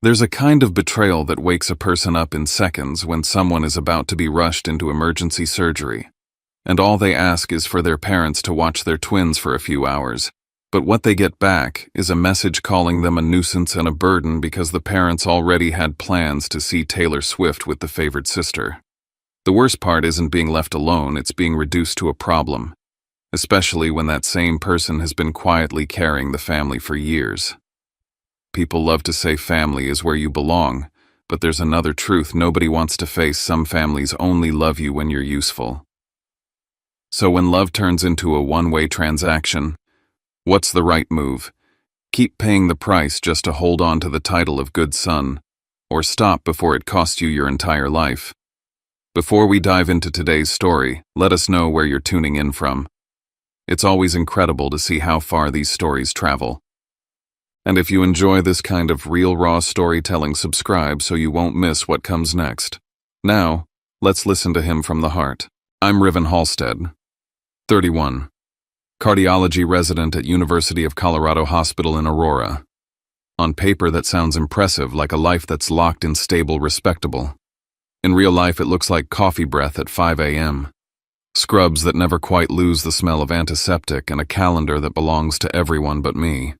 There's a kind of betrayal that wakes a person up in seconds when someone is about to be rushed into emergency surgery, and all they ask is for their parents to watch their twins for a few hours. But what they get back is a message calling them a nuisance and a burden because the parents already had plans to see Taylor Swift with the favored sister. The worst part isn't being left alone, it's being reduced to a problem, especially when that same person has been quietly carrying the family for years. People love to say family is where you belong, but there's another truth nobody wants to face: some families only love you when you're useful. So when love turns into a one-way transaction, what's the right move? Keep paying the price just to hold on to the title of good son, or stop before it costs you your entire life? Before we dive into today's story, let us know where you're tuning in from. It's always incredible to see how far these stories travel. And if you enjoy this kind of real raw storytelling, subscribe so you won't miss what comes next. Now, let's listen to him from the heart. I'm Riven Halstead, 31. Cardiology resident at University of Colorado Hospital in Aurora. On paper that sounds impressive, like a life that's locked in stable, respectable. In real life it looks like coffee breath at 5 a.m., scrubs that never quite lose the smell of antiseptic, and a calendar that belongs to everyone but me.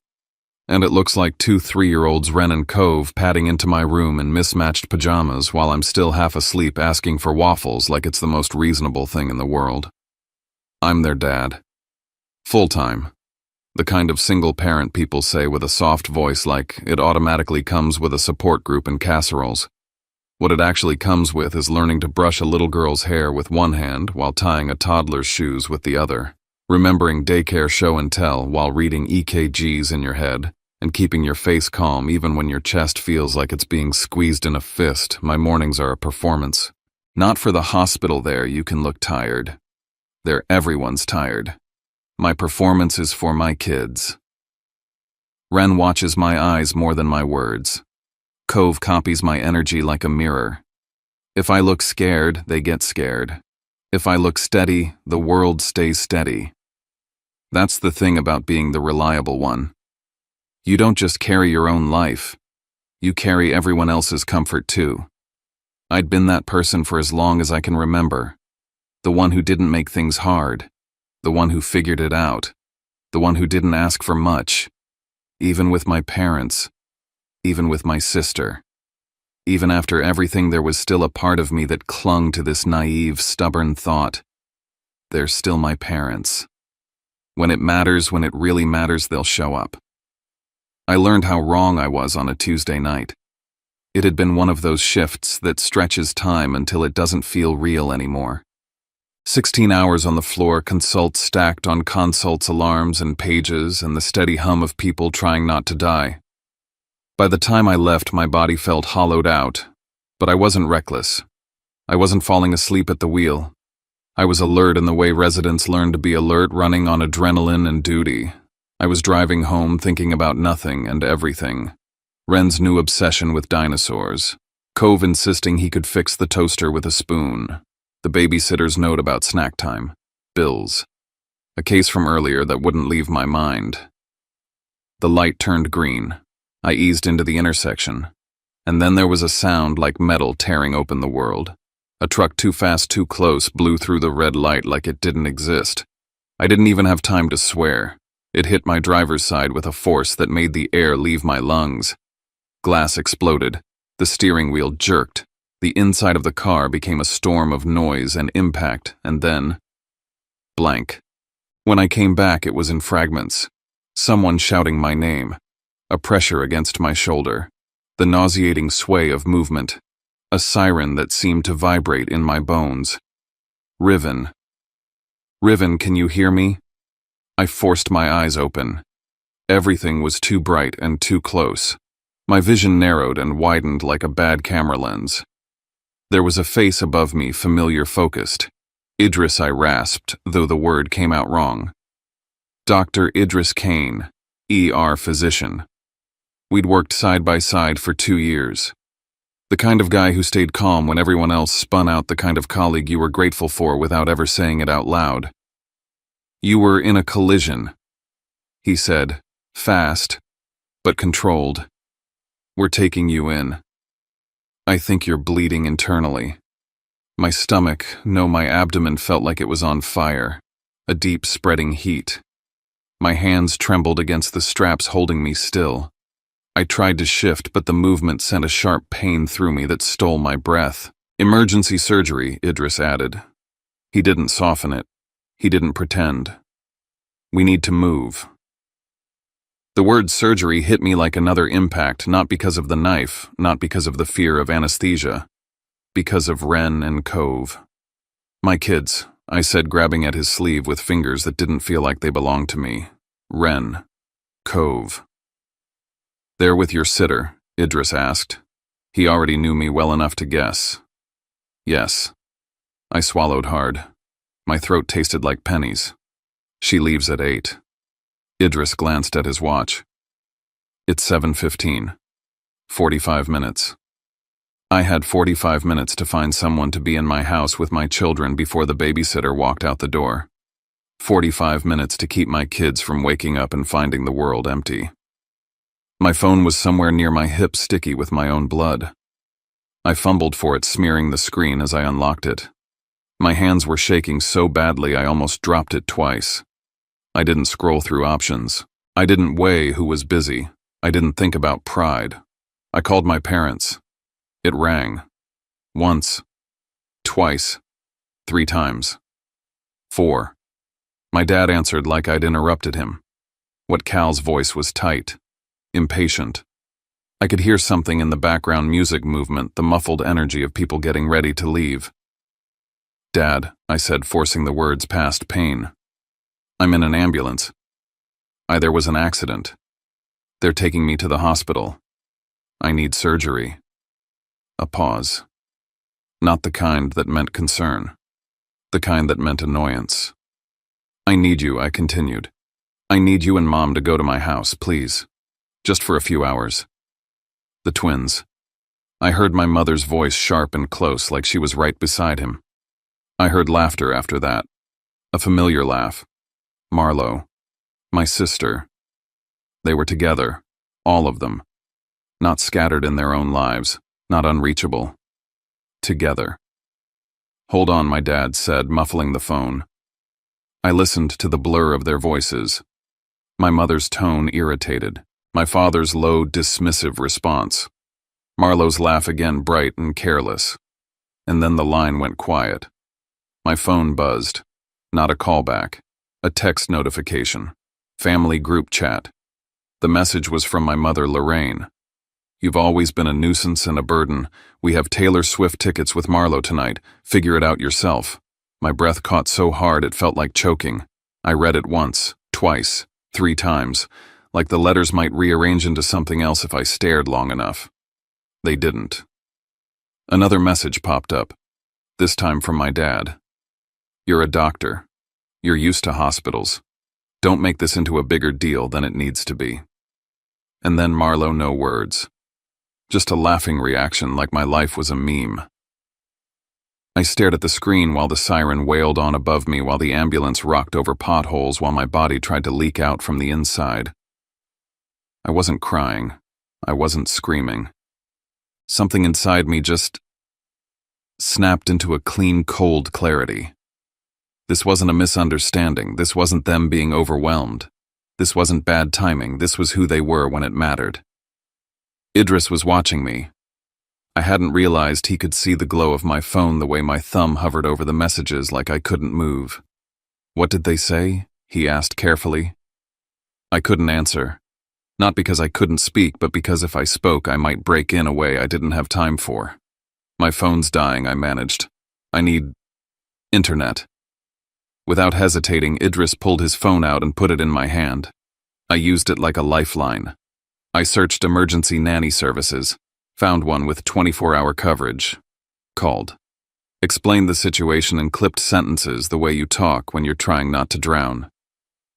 And it looks like two 3-year-olds Ren and Cove padding into my room in mismatched pajamas while I'm still half asleep asking for waffles like it's the most reasonable thing in the world. I'm their dad. Full-time. The kind of single parent people say with a soft voice like it automatically comes with a support group and casseroles. What it actually comes with is learning to brush a little girl's hair with one hand while tying a toddler's shoes with the other, remembering daycare show and tell while reading EKGs in your head, and keeping your face calm even when your chest feels like it's being squeezed in a fist. My mornings are a performance. Not for the hospital there, you can look tired. There, everyone's tired. My performance is for my kids. Ren watches my eyes more than my words. Cove copies my energy like a mirror. If I look scared, they get scared. If I look steady, the world stays steady. That's the thing about being the reliable one. You don't just carry your own life, you carry everyone else's comfort too. I'd been that person for as long as I can remember. The one who didn't make things hard. The one who figured it out. The one who didn't ask for much. Even with my parents. Even with my sister. Even after everything, there was still a part of me that clung to this naive, stubborn thought. They're still my parents. When it matters, when it really matters, they'll show up. I learned how wrong I was on a Tuesday night. It had been one of those shifts that stretches time until it doesn't feel real anymore. 16 hours on the floor, consults stacked on consults, alarms and pages, and the steady hum of people trying not to die. By the time I left, my body felt hollowed out, but I wasn't reckless. I wasn't falling asleep at the wheel. I was alert in the way residents learn to be alert, running on adrenaline and duty. I was driving home thinking about nothing and everything. Ren's new obsession with dinosaurs. Cove insisting he could fix the toaster with a spoon. The babysitter's note about snack time. Bills. A case from earlier that wouldn't leave my mind. The light turned green. I eased into the intersection. And then there was a sound like metal tearing open the world. A truck too fast, too close, blew through the red light like it didn't exist. I didn't even have time to swear. It hit my driver's side with a force that made the air leave my lungs. Glass exploded. The steering wheel jerked. The inside of the car became a storm of noise and impact, and then... blank. When I came back, it was in fragments. Someone shouting my name. A pressure against my shoulder. The nauseating sway of movement. A siren that seemed to vibrate in my bones. Riven. Riven, can you hear me? I forced my eyes open. Everything was too bright and too close. My vision narrowed and widened like a bad camera lens. There was a face above me, familiar, focused. Idris, I rasped, though the word came out wrong. Dr. Idris Kane, ER physician. We'd worked side by side for 2 years. The kind of guy who stayed calm when everyone else spun out, the kind of colleague you were grateful for without ever saying it out loud. You were in a collision, he said, fast, but controlled. We're taking you in. I think you're bleeding internally. My stomach, no, my abdomen felt like it was on fire, a deep spreading heat. My hands trembled against the straps holding me still. I tried to shift, but the movement sent a sharp pain through me that stole my breath. Emergency surgery, Idris added. He didn't soften it. He didn't pretend. We need to move. The word surgery hit me like another impact, not because of the knife, not because of the fear of anesthesia, because of Ren and Cove. My kids, I said, grabbing at his sleeve with fingers that didn't feel like they belonged to me. Ren. Cove. They're with your sitter, Idris asked. He already knew me well enough to guess. Yes. I swallowed hard. My throat tasted like pennies. She leaves at 8. Idris glanced at his watch. It's 7:15. 45 minutes. I had 45 minutes to find someone to be in my house with my children before the babysitter walked out the door. 45 minutes to keep my kids from waking up and finding the world empty. My phone was somewhere near my hip, sticky with my own blood. I fumbled for it, smearing the screen as I unlocked it. My hands were shaking so badly I almost dropped it twice. I didn't scroll through options. I didn't weigh who was busy. I didn't think about pride. I called my parents. It rang. Once. Twice. 3 times. 4. My dad answered like I'd interrupted him. What Cal's voice was tight, impatient. I could hear something in the background music movement, the muffled energy of people getting ready to leave. Dad, I said, forcing the words past pain. I'm in an ambulance. There was an accident. They're taking me to the hospital. I need surgery. A pause. Not the kind that meant concern. The kind that meant annoyance. I need you, I continued. I need you and Mom to go to my house, please. Just for a few hours. The twins. I heard my mother's voice, sharp and close, like she was right beside him. I heard laughter after that. A familiar laugh. Marlo. My sister. They were together. All of them. Not scattered in their own lives. Not unreachable. Together. Hold on, my dad said, muffling the phone. I listened to the blur of their voices. My mother's tone irritated. My father's low, dismissive response. Marlo's laugh again, bright and careless. And then the line went quiet. My phone buzzed. Not a callback. A text notification. Family group chat. The message was from my mother, Lorraine. You've always been a nuisance and a burden. We have Taylor Swift tickets with Marlo tonight. Figure it out yourself. My breath caught so hard it felt like choking. I read it once, twice, 3 times, like the letters might rearrange into something else if I stared long enough. They didn't. Another message popped up, this time from my dad. You're a doctor. You're used to hospitals. Don't make this into a bigger deal than it needs to be. And then Marlo, no words. Just a laughing reaction like my life was a meme. I stared at the screen while the siren wailed on above me, while the ambulance rocked over potholes, while my body tried to leak out from the inside. I wasn't crying. I wasn't screaming. Something inside me just snapped into a clean, cold clarity. This wasn't a misunderstanding. This wasn't them being overwhelmed. This wasn't bad timing. This was who they were when it mattered. Idris was watching me. I hadn't realized he could see the glow of my phone the way my thumb hovered over the messages like I couldn't move. What did they say? He asked carefully. I couldn't answer. Not because I couldn't speak, but because if I spoke, I might break in a way I didn't have time for. My phone's dying, I managed. I need internet. Without hesitating, Idris pulled his phone out and put it in my hand. I used it like a lifeline. I searched emergency nanny services, found one with 24-hour coverage. Called. Explained the situation in clipped sentences the way you talk when you're trying not to drown.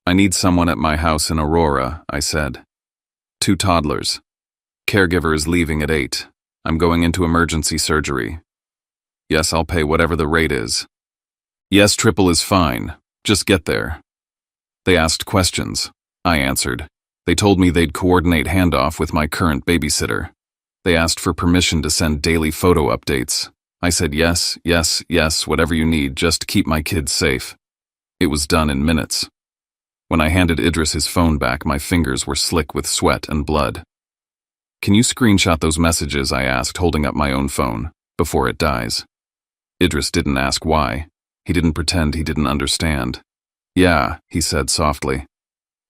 I need someone at my house in Aurora, I said. 2 toddlers. Caregiver is leaving at 8. I'm going into emergency surgery. Yes, I'll pay whatever the rate is. Yes, triple is fine. Just get there. They asked questions. I answered. They told me they'd coordinate handoff with my current babysitter. They asked for permission to send daily photo updates. I said yes, yes, yes, whatever you need, just keep my kids safe. It was done in minutes. When I handed Idris his phone back, my fingers were slick with sweat and blood. Can you screenshot those messages, I asked, holding up my own phone, before it dies? Idris didn't ask why. He didn't pretend he didn't understand. Yeah, he said softly.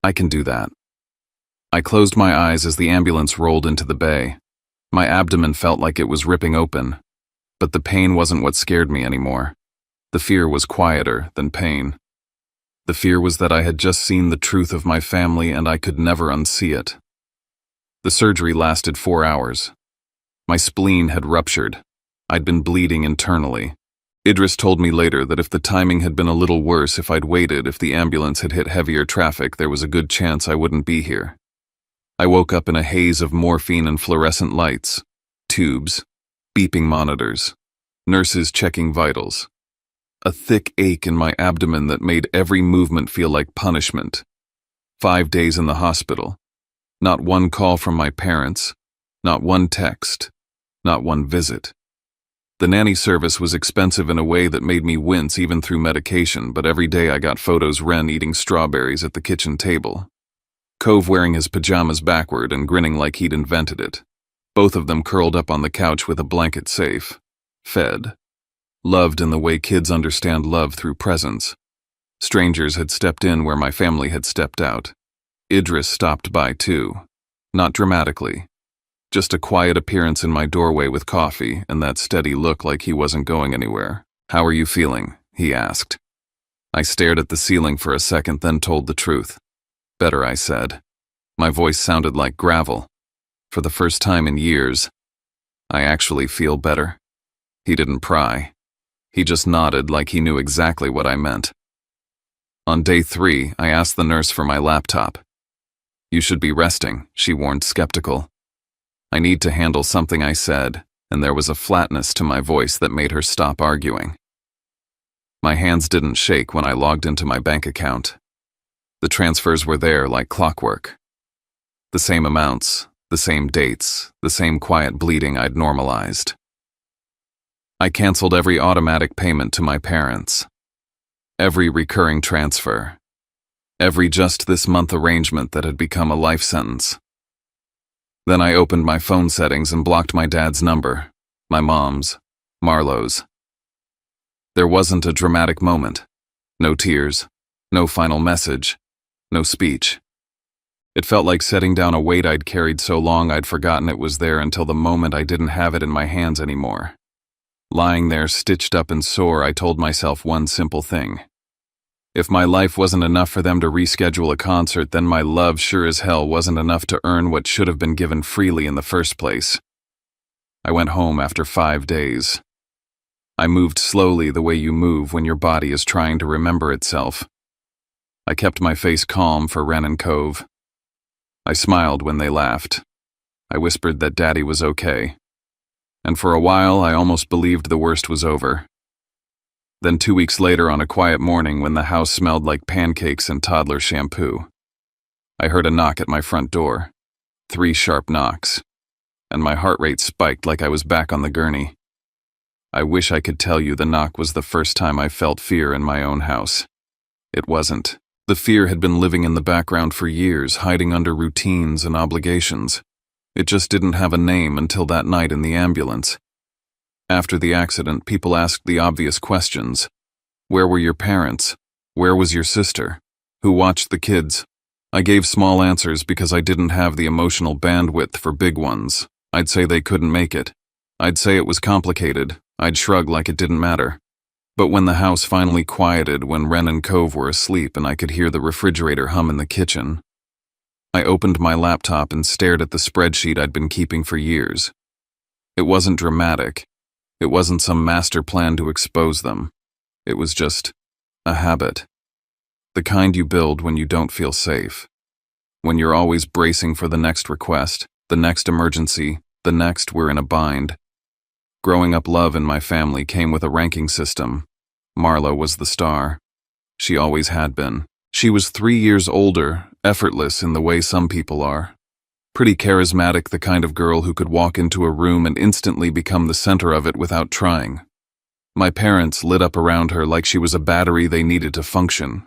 I can do that. I closed my eyes as the ambulance rolled into the bay. My abdomen felt like it was ripping open. But the pain wasn't what scared me anymore. The fear was quieter than pain. The fear was that I had just seen the truth of my family and I could never unsee it. The surgery lasted 4 hours. My spleen had ruptured. I'd been bleeding internally. Idris told me later that if the timing had been a little worse, if I'd waited, if the ambulance had hit heavier traffic, there was a good chance I wouldn't be here. I woke up in a haze of morphine and fluorescent lights, tubes, beeping monitors, nurses checking vitals. A thick ache in my abdomen that made every movement feel like punishment. 5 days in the hospital. Not one call from my parents. Not one text. Not one visit. The nanny service was expensive in a way that made me wince even through medication, but every day I got photos Ren eating strawberries at the kitchen table. Cove wearing his pajamas backward and grinning like he'd invented it. Both of them curled up on the couch with a blanket safe. Fed. Loved in the way kids understand love through presence. Strangers had stepped in where my family had stepped out. Idris stopped by too. Not dramatically. Just a quiet appearance in my doorway with coffee and that steady look like he wasn't going anywhere. How are you feeling? He asked. I stared at the ceiling for a second, then told the truth. Better, I said. My voice sounded like gravel. For the first time in years, I actually feel better. He didn't pry. He just nodded like he knew exactly what I meant. On day 3, I asked the nurse for my laptop. You should be resting, she warned, skeptical. I need to handle something, I said, and there was a flatness to my voice that made her stop arguing. My hands didn't shake when I logged into my bank account. The transfers were there like clockwork. The same amounts, the same dates, the same quiet bleeding I'd normalized. I canceled every automatic payment to my parents. Every recurring transfer. Every just this month arrangement that had become a life sentence. Then I opened my phone settings and blocked my dad's number, my mom's, Marlowe's. There wasn't a dramatic moment. No tears, no final message, no speech. It felt like setting down a weight I'd carried so long I'd forgotten it was there until the moment I didn't have it in my hands anymore. Lying there stitched up and sore, I told myself one simple thing. If my life wasn't enough for them to reschedule a concert, then my love sure as hell wasn't enough to earn what should have been given freely in the first place. I went home after 5 days. I moved slowly the way you move when your body is trying to remember itself. I kept my face calm for Ren and Cove. I smiled when they laughed. I whispered that Daddy was okay. And for a while, I almost believed the worst was over. Then 2 weeks later, on a quiet morning when the house smelled like pancakes and toddler shampoo, I heard a knock at my front door. 3 sharp knocks. And my heart rate spiked like I was back on the gurney. I wish I could tell you the knock was the first time I felt fear in my own house. It wasn't. The fear had been living in the background for years, hiding under routines and obligations. It just didn't have a name until that night in the ambulance. After the accident, people asked the obvious questions. Where were your parents? Where was your sister? Who watched the kids? I gave small answers because I didn't have the emotional bandwidth for big ones. I'd say they couldn't make it. I'd say it was complicated. I'd shrug like it didn't matter. But when the house finally quieted, when Ren and Cove were asleep and I could hear the refrigerator hum in the kitchen, I opened my laptop and stared at the spreadsheet I'd been keeping for years. It wasn't dramatic. It wasn't some master plan to expose them. It was just a habit. The kind you build when you don't feel safe. When you're always bracing for the next request, the next emergency, the next we're in a bind. Growing up, love in my family came with a ranking system. Marlo was the star. She always had been. She was 3 years older, effortless in the way some people are. Pretty charismatic, the kind of girl who could walk into a room and instantly become the center of it without trying. My parents lit up around her like she was a battery they needed to function.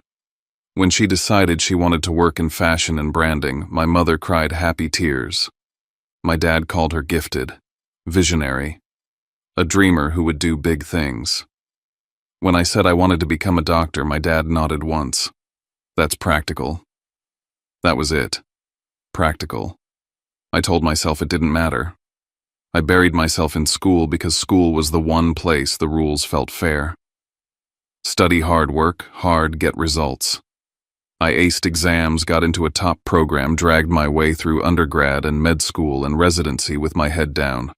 When she decided she wanted to work in fashion and branding, my mother cried happy tears. My dad called her gifted, visionary, a dreamer who would do big things. When I said I wanted to become a doctor, my dad nodded once. That's practical. That was it. Practical. I told myself it didn't matter. I buried myself in school because school was the one place the rules felt fair. Study hard, work hard, get results. I aced exams, got into a top program, dragged my way through undergrad and med school and residency with my head down.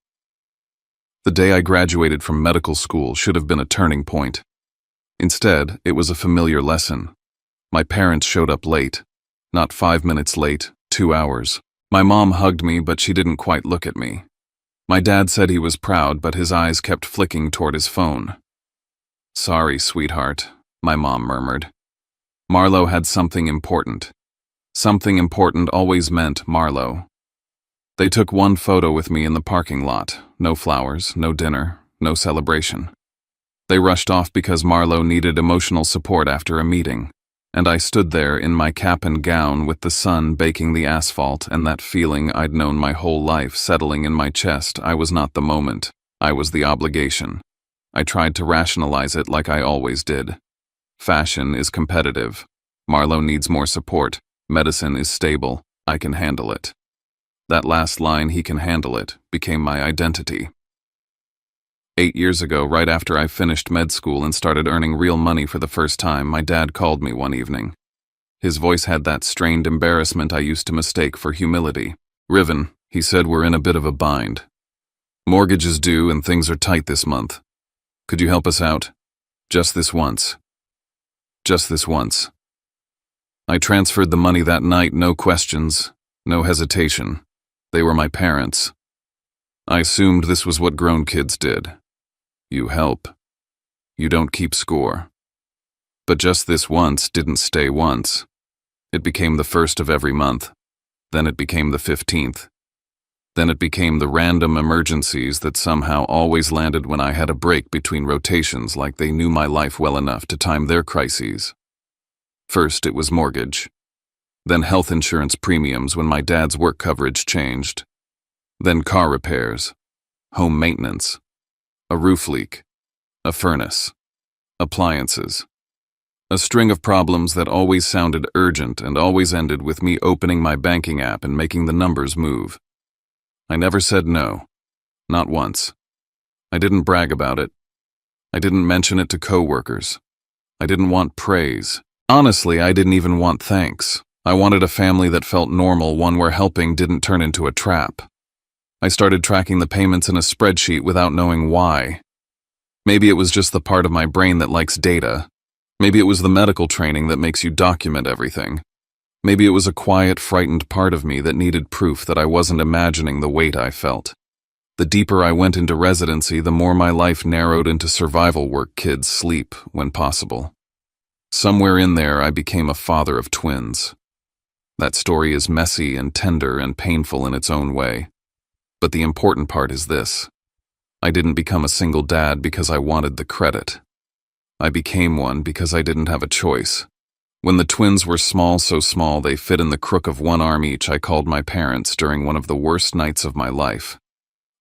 The day I graduated from medical school should have been a turning point. Instead, it was a familiar lesson. My parents showed up late. Not 5 minutes late, 2 hours. My mom hugged me, but she didn't quite look at me. My dad said he was proud, but his eyes kept flicking toward his phone. "Sorry, sweetheart," my mom murmured. Marlo had something important. Something important always meant Marlo. They took one photo with me in the parking lot. No flowers, no dinner, no celebration. They rushed off because Marlo needed emotional support after a meeting, and I stood there in my cap and gown with the sun baking the asphalt and that feeling I'd known my whole life settling in my chest. I was not the moment. I was the obligation. I tried to rationalize it like I always did. Fashion is competitive. Marlo needs more support. Medicine is stable. I can handle it. That last line, "he can handle it," became my identity. 8 years ago, right after I finished med school and started earning real money for the first time, my dad called me one evening. His voice had that strained embarrassment I used to mistake for humility. "Riven," he said, "we're in a bit of a bind. Mortgage is due and things are tight this month. Could you help us out? Just this once. Just this once." I transferred the money that night, no questions, no hesitation. They were my parents. I assumed this was what grown kids did. You help. You don't keep score. But just this once didn't stay once. It became the first of every month. Then it became the 15th. Then it became the random emergencies that somehow always landed when I had a break between rotations, like they knew my life well enough to time their crises. First it was mortgage. Then health insurance premiums when my dad's work coverage changed. Then car repairs, home maintenance, a roof leak, a furnace, appliances. A string of problems that always sounded urgent and always ended with me opening my banking app and making the numbers move. I never said no. Not once. I didn't brag about it. I didn't mention it to coworkers. I didn't want praise. Honestly, I didn't even want thanks. I wanted a family that felt normal, one where helping didn't turn into a trap. I started tracking the payments in a spreadsheet without knowing why. Maybe it was just the part of my brain that likes data. Maybe it was the medical training that makes you document everything. Maybe it was a quiet, frightened part of me that needed proof that I wasn't imagining the weight I felt. The deeper I went into residency, the more my life narrowed into survival work, kids, sleep, when possible. Somewhere in there, I became a father of twins. That story is messy and tender and painful in its own way. But the important part is this. I didn't become a single dad because I wanted the credit. I became one because I didn't have a choice. When the twins were small, so small they fit in the crook of one arm each, I called my parents during one of the worst nights of my life.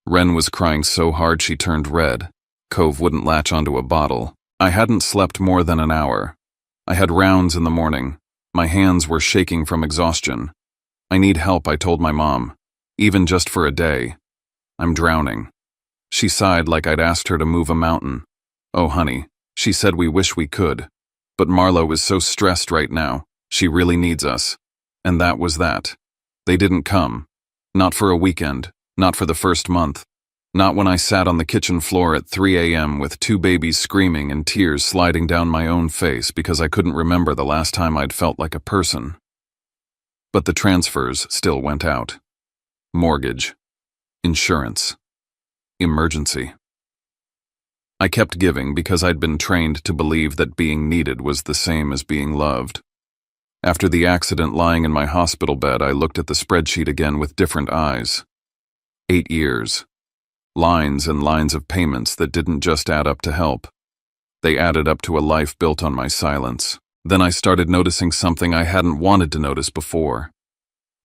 Ren was crying so hard she turned red. Cove wouldn't latch onto a bottle. I hadn't slept more than an hour. I had rounds in the morning. My hands were shaking from exhaustion. "I need help," I told my mom. "Even just for a day. I'm drowning." She sighed like I'd asked her to move a mountain. "Oh, honey," she said, "we wish we could. But Marlo is so stressed right now. She really needs us." And that was that. They didn't come. Not for a weekend. Not for the first month. Not when I sat on the kitchen floor at 3 a.m. with 2 babies screaming and tears sliding down my own face because I couldn't remember the last time I'd felt like a person. But the transfers still went out. Mortgage. Insurance. Emergency. I kept giving because I'd been trained to believe that being needed was the same as being loved. After the accident, lying in my hospital bed, I looked at the spreadsheet again with different eyes. 8 years. Lines and lines of payments that didn't just add up to help. They added up to a life built on my silence. Then I started noticing something I hadn't wanted to notice before.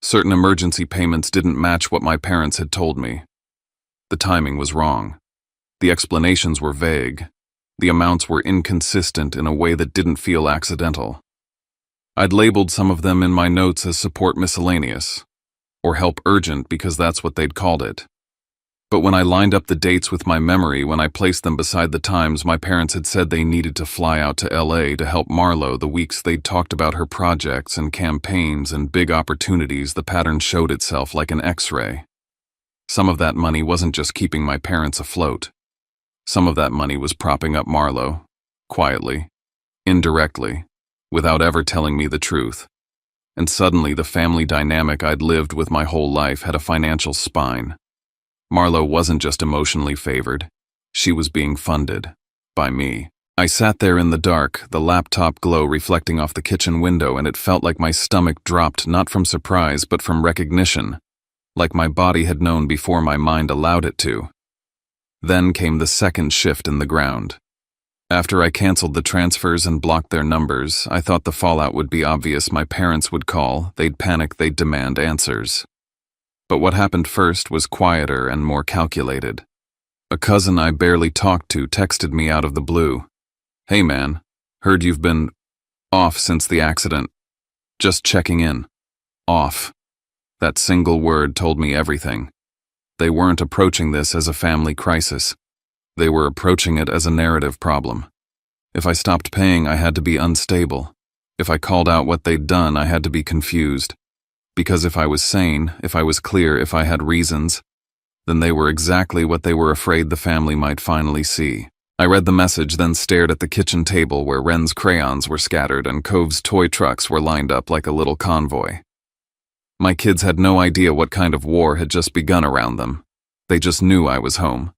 Certain emergency payments didn't match what my parents had told me. The timing was wrong. The explanations were vague. The amounts were inconsistent in a way that didn't feel accidental. I'd labeled some of them in my notes as support miscellaneous, or help urgent because that's what they'd called it. But when I lined up the dates with my memory, when I placed them beside the times my parents had said they needed to fly out to LA to help Marlo, the weeks they'd talked about her projects and campaigns and big opportunities, the pattern showed itself like an X-ray. Some of that money wasn't just keeping my parents afloat. Some of that money was propping up Marlo, quietly, indirectly, without ever telling me the truth. And suddenly the family dynamic I'd lived with my whole life had a financial spine. Marlo wasn't just emotionally favored. She was being funded. By me. I sat there in the dark, the laptop glow reflecting off the kitchen window, and it felt like my stomach dropped, not from surprise but from recognition, like my body had known before my mind allowed it to. Then came the second shift in the ground. After I canceled the transfers and blocked their numbers, I thought the fallout would be obvious. My parents would call, they'd panic, they'd demand answers. But what happened first was quieter and more calculated. A cousin I barely talked to texted me out of the blue. "Hey man, heard you've been off since the accident. Just checking in." Off. That single word told me everything. They weren't approaching this as a family crisis. They were approaching it as a narrative problem. If I stopped paying, I had to be unstable. If I called out what they'd done, I had to be confused. Because if I was sane, if I was clear, if I had reasons, then they were exactly what they were afraid the family might finally see. I read the message, then stared at the kitchen table where Ren's crayons were scattered and Cove's toy trucks were lined up like a little convoy. My kids had no idea what kind of war had just begun around them. They just knew I was home.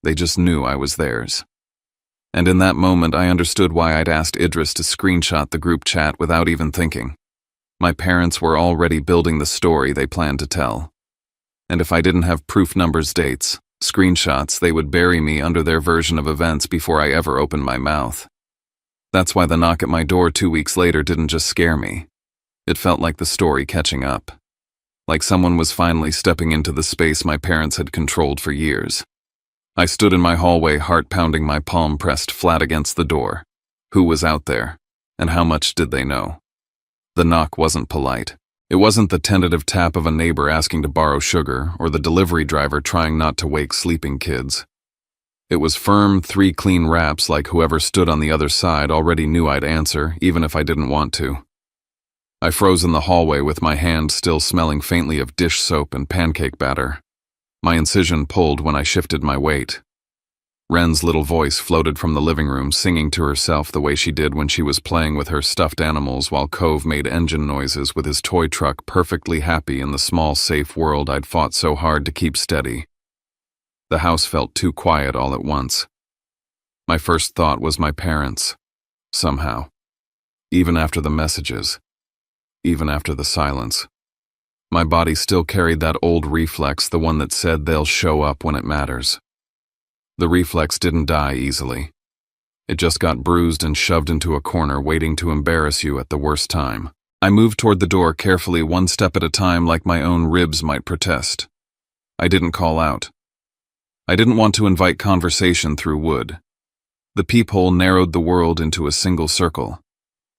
They just knew I was theirs. And in that moment, I understood why I'd asked Idris to screenshot the group chat without even thinking. My parents were already building the story they planned to tell. And if I didn't have proof, numbers, dates, screenshots, they would bury me under their version of events before I ever opened my mouth. That's why the knock at my door 2 weeks later didn't just scare me. It felt like the story catching up. Like someone was finally stepping into the space my parents had controlled for years. I stood in my hallway, heart pounding, my palm pressed flat against the door. Who was out there? And how much did they know? The knock wasn't polite. It wasn't the tentative tap of a neighbor asking to borrow sugar or the delivery driver trying not to wake sleeping kids. It was firm, 3 clean raps, like whoever stood on the other side already knew I'd answer, even if I didn't want to. I froze in the hallway with my hand still smelling faintly of dish soap and pancake batter. My incision pulled when I shifted my weight. Ren's little voice floated from the living room, singing to herself the way she did when she was playing with her stuffed animals, while Cove made engine noises with his toy truck, perfectly happy in the small, safe world I'd fought so hard to keep steady. The house felt too quiet all at once. My first thought was my parents. Somehow. Even after the messages. Even after the silence. My body still carried that old reflex, the one that said they'll show up when it matters. The reflex didn't die easily. It just got bruised and shoved into a corner, waiting to embarrass you at the worst time. I moved toward the door carefully, one step at a time, like my own ribs might protest. I didn't call out. I didn't want to invite conversation through wood. The peephole narrowed the world into a single circle.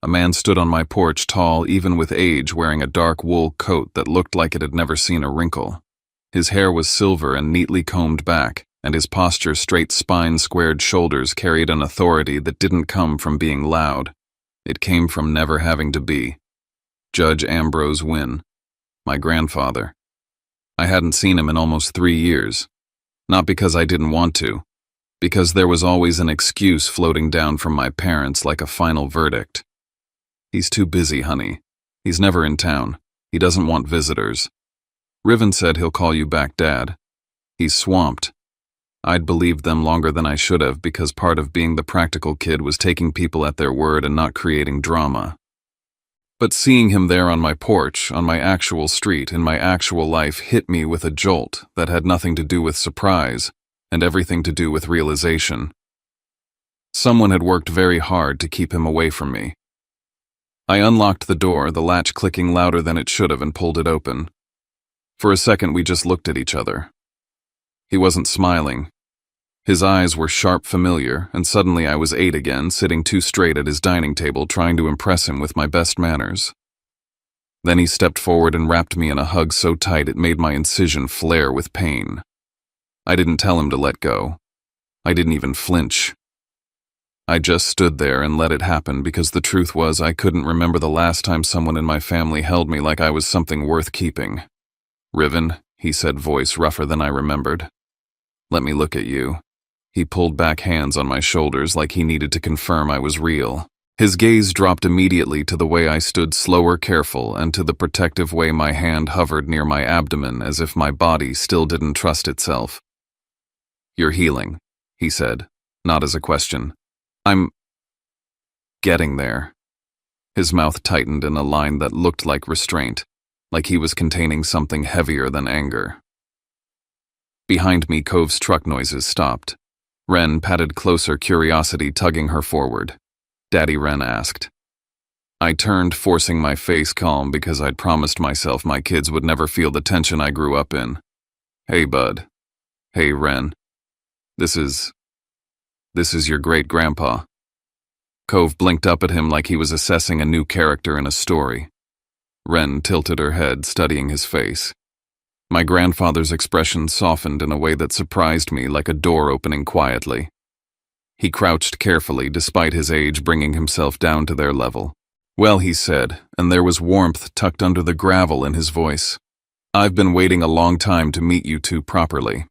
A man stood on my porch, tall even with age, wearing a dark wool coat that looked like it had never seen a wrinkle. His hair was silver and neatly combed back, and his posture, straight spine, squared shoulders, carried an authority that didn't come from being loud. It came from never having to be. Judge Ambrose Wynne, my grandfather. I hadn't seen him in almost 3 years. Not because I didn't want to, because there was always an excuse floating down from my parents like a final verdict. "He's too busy, honey. He's never in town. He doesn't want visitors. Riven said he'll call you back, Dad. He's swamped." I'd believed them longer than I should have, because part of being the practical kid was taking people at their word and not creating drama. But seeing him there on my porch, on my actual street, in my actual life hit me with a jolt that had nothing to do with surprise and everything to do with realization. Someone had worked very hard to keep him away from me. I unlocked the door, the latch clicking louder than it should have, and pulled it open. For a second, we just looked at each other. He wasn't smiling. His eyes were sharp, familiar, and suddenly I was 8 again, sitting too straight at his dining table, trying to impress him with my best manners. Then he stepped forward and wrapped me in a hug so tight it made my incision flare with pain. I didn't tell him to let go. I didn't even flinch. I just stood there and let it happen because the truth was I couldn't remember the last time someone in my family held me like I was something worth keeping. "Riven," he said, voice rougher than I remembered. "Let me look at you." He pulled back hands on my shoulders like he needed to confirm I was real. His gaze dropped immediately to the way I stood slower, careful, and to the protective way my hand hovered near my abdomen as if my body still didn't trust itself. "You're healing," he said, not as a question. "I'm getting there." His mouth tightened in a line that looked like restraint, like he was containing something heavier than anger. Behind me, Cove's truck noises stopped. Wren padded closer, curiosity tugging her forward. "Daddy," Wren asked. I turned, forcing my face calm because I'd promised myself my kids would never feel the tension I grew up in. "Hey, bud." "Hey, Wren. This is your great-grandpa." Cove blinked up at him like he was assessing a new character in a story. Wren tilted her head, studying his face. My grandfather's expression softened in a way that surprised me, like a door opening quietly. He crouched carefully, despite his age bringing himself down to their level. "Well," he said, and there was warmth tucked under the gravel in his voice. "I've been waiting a long time to meet you two properly."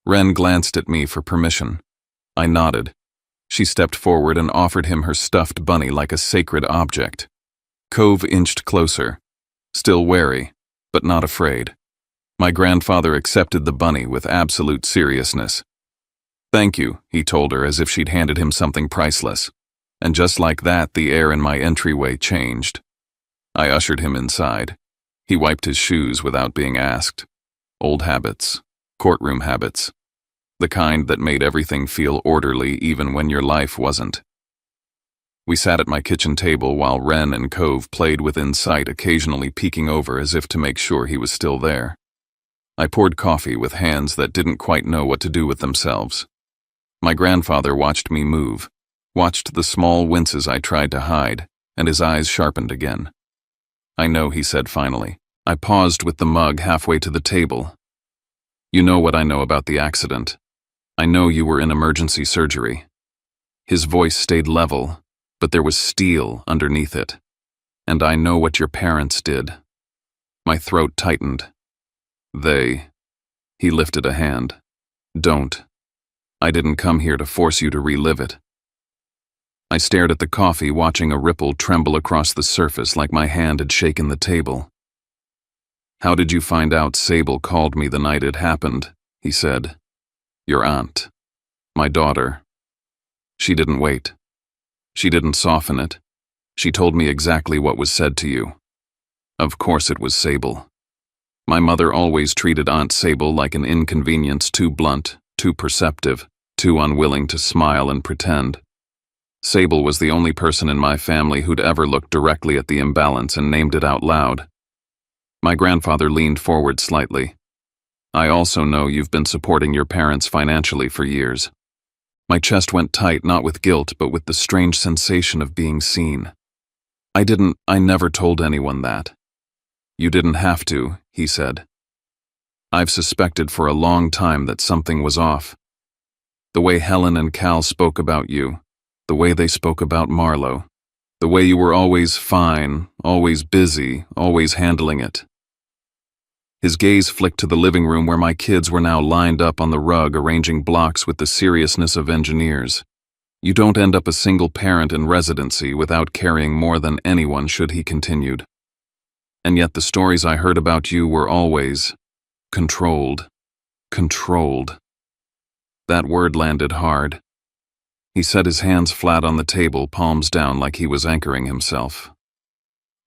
Wren glanced at me for permission. I nodded. She stepped forward and offered him her stuffed bunny like a sacred object. Cove inched closer, still wary, but not afraid. My grandfather accepted the bunny with absolute seriousness. "Thank you," he told her as if she'd handed him something priceless. And just like that, the air in my entryway changed. I ushered him inside. He wiped his shoes without being asked. Old habits, courtroom habits. The kind that made everything feel orderly even when your life wasn't. We sat at my kitchen table while Wren and Cove played within sight, occasionally peeking over as if to make sure he was still there. I poured coffee with hands that didn't quite know what to do with themselves. My grandfather watched me move, watched the small winces I tried to hide, and his eyes sharpened again. "I know," he said finally. I paused with the mug halfway to the table. "You know what I know about the accident. I know you were in emergency surgery." His voice stayed level, but there was steel underneath it. "And I know what your parents did." My throat tightened. He lifted a hand. "Don't. I didn't come here to force you to relive it." I stared at the coffee, watching a ripple tremble across the surface like my hand had shaken the table. "How did you find out Sable called me the night it happened?" he said. "Your aunt. My daughter. She didn't wait. She didn't soften it. She told me exactly what was said to you. Of course it was Sable. My mother always treated Aunt Sable like an inconvenience, too blunt, too perceptive, too unwilling to smile and pretend. Sable was the only person in my family who'd ever looked directly at the imbalance and named it out loud." My grandfather leaned forward slightly. "I also know you've been supporting your parents financially for years." My chest went tight, not with guilt, but with the strange sensation of being seen. I never told anyone that." "You didn't have to," he said. "I've suspected for a long time that something was off. The way Helen and Cal spoke about you, the way they spoke about Marlo, the way you were always fine, always busy, always handling it." His gaze flicked to the living room where my kids were now lined up on the rug, arranging blocks with the seriousness of engineers. "You don't end up a single parent in residency without carrying more than anyone," he continued. "And yet the stories I heard about you were always controlled. Controlled." That word landed hard. He set his hands flat on the table, palms down like he was anchoring himself.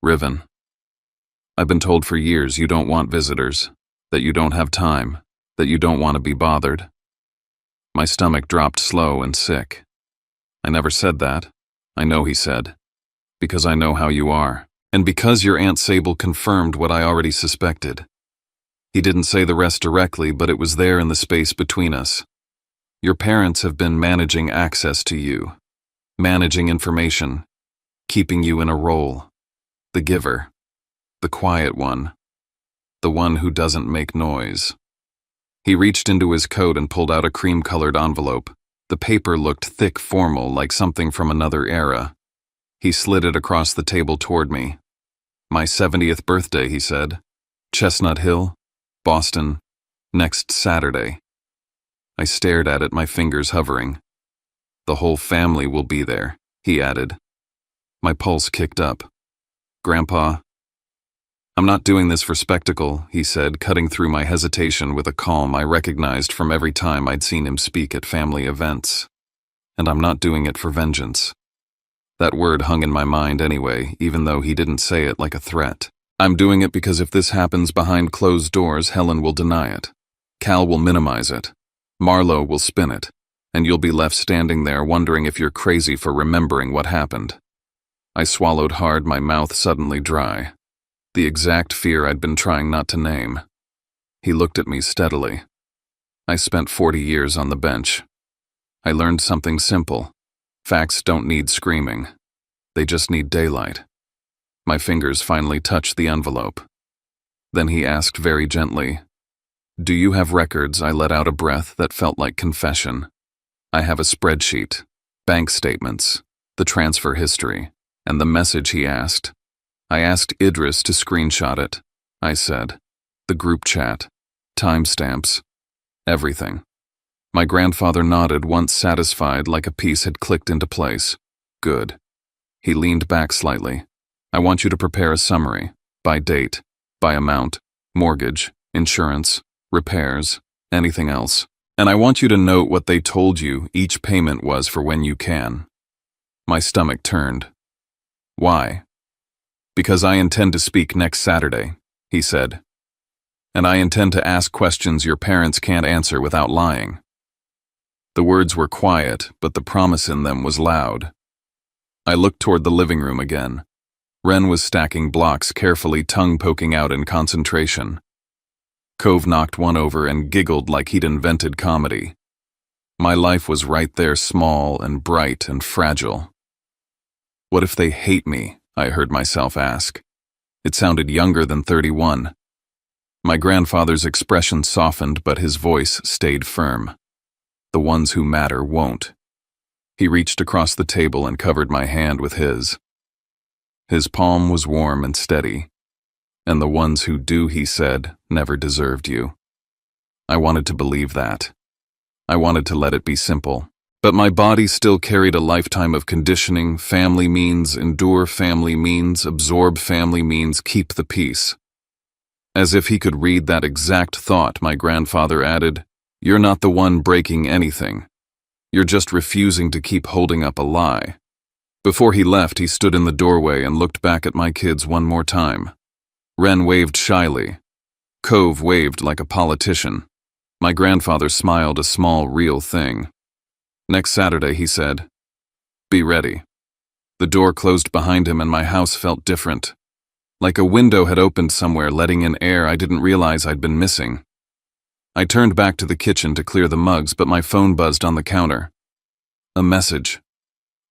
Riven. I've been told for years you don't want visitors, that you don't have time, that you don't want to be bothered. My stomach dropped slow and sick. I never said that. I know he said. Because I know how you are. And because your Aunt Sable confirmed what I already suspected. He didn't say the rest directly, but it was there in the space between us. Your parents have been managing access to you, managing information, keeping you in a role. The giver. The quiet one. The one who doesn't make noise. He reached into his coat and pulled out a cream-colored envelope. The paper looked thick, formal, like something from another era. He slid it across the table toward me. My 70th birthday, he said. Chestnut Hill, Boston, next Saturday. I stared at it, my fingers hovering. The whole family will be there, he added. My pulse kicked up. Grandpa? I'm not doing this for spectacle, he said, cutting through my hesitation with a calm I recognized from every time I'd seen him speak at family events. And I'm not doing it for vengeance. That word hung in my mind anyway, even though he didn't say it like a threat. I'm doing it because if this happens behind closed doors, Helen will deny it. Cal will minimize it. Marlo will spin it. And you'll be left standing there wondering if you're crazy for remembering what happened. I swallowed hard, my mouth suddenly dry. The exact fear I'd been trying not to name. He looked at me steadily. I spent 40 years on the bench. I learned something simple. Facts don't need screaming. They just need daylight. My fingers finally touched the envelope. Then he asked very gently, "Do you have records?" I let out a breath that felt like confession. I have a spreadsheet, bank statements, the transfer history, and the message he asked. I asked Idris to screenshot it, I said. The group chat, timestamps, everything. My grandfather nodded, once satisfied, like a piece had clicked into place. Good. He leaned back slightly. I want you to prepare a summary, by date, by amount, mortgage, insurance, repairs, anything else. And I want you to note what they told you each payment was for when you can. My stomach turned. Why? Because I intend to speak next Saturday, he said. And I intend to ask questions your parents can't answer without lying. The words were quiet, but the promise in them was loud. I looked toward the living room again. Ren was stacking blocks carefully, tongue poking out in concentration. Cove knocked one over and giggled like he'd invented comedy. My life was right there, small and bright and fragile. What if they hate me? I heard myself ask. It sounded younger than 31. My grandfather's expression softened, but his voice stayed firm. The ones who matter won't. He reached across the table and covered my hand with his. His palm was warm and steady. And the ones who do, he said, never deserved you. I wanted to believe that. I wanted to let it be simple. But my body still carried a lifetime of conditioning. Family means endure, family means absorb, family means keep the peace. As if he could read that exact thought, my grandfather added, "You're not the one breaking anything. You're just refusing to keep holding up a lie." Before he left, he stood in the doorway and looked back at my kids one more time. Ren waved shyly. Cove waved like a politician. My grandfather smiled, a small, real thing. Next Saturday, he said. Be ready. The door closed behind him and my house felt different. Like a window had opened somewhere, letting in air I didn't realize I'd been missing. I turned back to the kitchen to clear the mugs, but my phone buzzed on the counter. A message.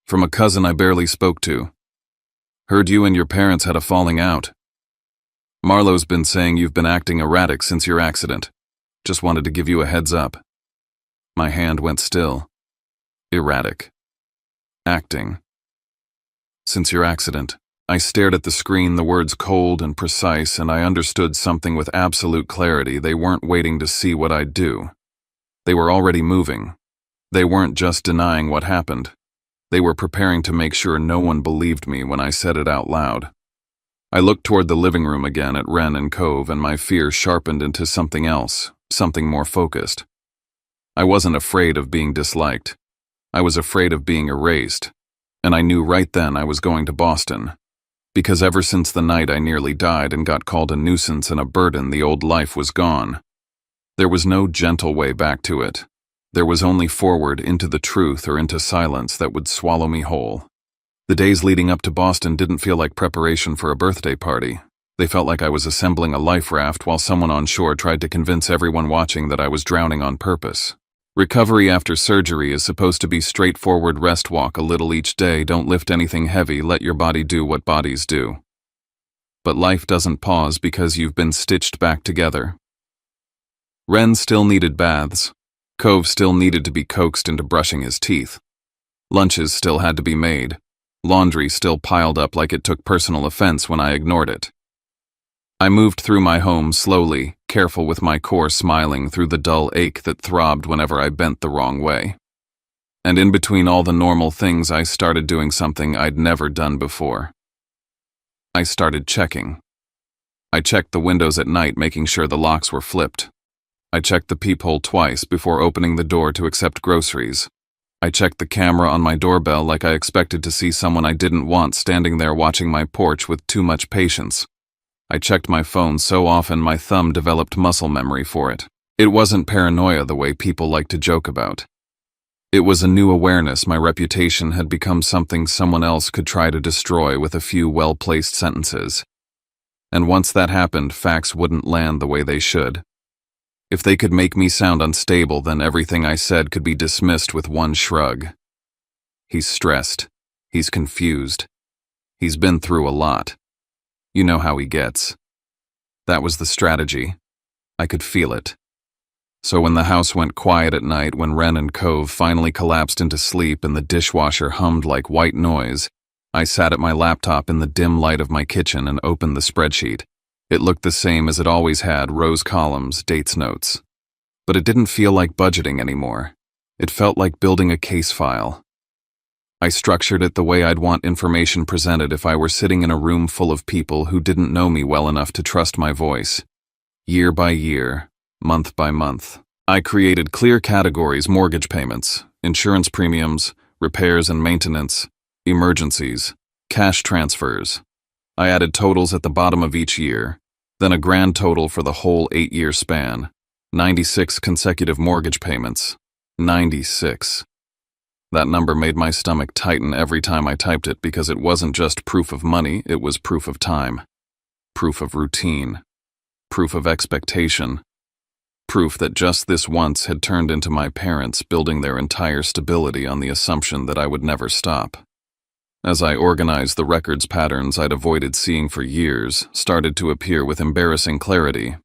From a cousin I barely spoke to. Heard you and your parents had a falling out. Marlo's been saying you've been acting erratic since your accident. Just wanted to give you a heads up. My hand went still. Erratic. Acting. Since your accident. I stared at the screen, the words cold and precise, and I understood something with absolute clarity. They weren't waiting to see what I'd do. They were already moving. They weren't just denying what happened. They were preparing to make sure no one believed me when I said it out loud. I looked toward the living room again at Ren and Cove, and my fear sharpened into something else, something more focused. I wasn't afraid of being disliked. I was afraid of being erased, and I knew right then I was going to Boston. Because ever since the night I nearly died and got called a nuisance and a burden, the old life was gone. There was no gentle way back to it. There was only forward into the truth or into silence that would swallow me whole. The days leading up to Boston didn't feel like preparation for a birthday party. They felt like I was assembling a life raft while someone on shore tried to convince everyone watching that I was drowning on purpose. Recovery after surgery is supposed to be straightforward: rest, walk a little each day, don't lift anything heavy, let your body do what bodies do. But life doesn't pause because you've been stitched back together. Ren still needed baths. Cove still needed to be coaxed into brushing his teeth. Lunches still had to be made. Laundry still piled up like it took personal offense when I ignored it. I moved through my home slowly, careful with my core smiling through the dull ache that throbbed whenever I bent the wrong way. And in between all the normal things, I started doing something I'd never done before. I started checking. I checked the windows at night, making sure the locks were flipped. I checked the peephole twice before opening the door to accept groceries. I checked the camera on my doorbell like I expected to see someone I didn't want standing there watching my porch with too much patience. I checked my phone so often my thumb developed muscle memory for it. It wasn't paranoia the way people like to joke about. It was a new awareness my reputation had become something someone else could try to destroy with a few well-placed sentences. And once that happened, facts wouldn't land the way they should. If they could make me sound unstable, then everything I said could be dismissed with one shrug. He's stressed. He's confused. He's been through a lot. You know how he gets. That was the strategy. I could feel it. So when the house went quiet at night, when Ren and Cove finally collapsed into sleep and the dishwasher hummed like white noise, I sat at my laptop in the dim light of my kitchen and opened the spreadsheet. It looked the same as it always had: rows, columns, dates, notes. But it didn't feel like budgeting anymore. It felt like building a case file. I structured it the way I'd want information presented if I were sitting in a room full of people who didn't know me well enough to trust my voice. Year by year, month by month, I created clear categories: mortgage payments, insurance premiums, repairs and maintenance, emergencies, cash transfers. I added totals at the bottom of each year, then a grand total for the whole 8-year span. 96 consecutive mortgage payments. 96. That number made my stomach tighten every time I typed it, because it wasn't just proof of money, it was proof of time. Proof of routine. Proof of expectation. Proof that just this once had turned into my parents building their entire stability on the assumption that I would never stop. As I organized, the records, patterns I'd avoided seeing for years started to appear with embarrassing clarity.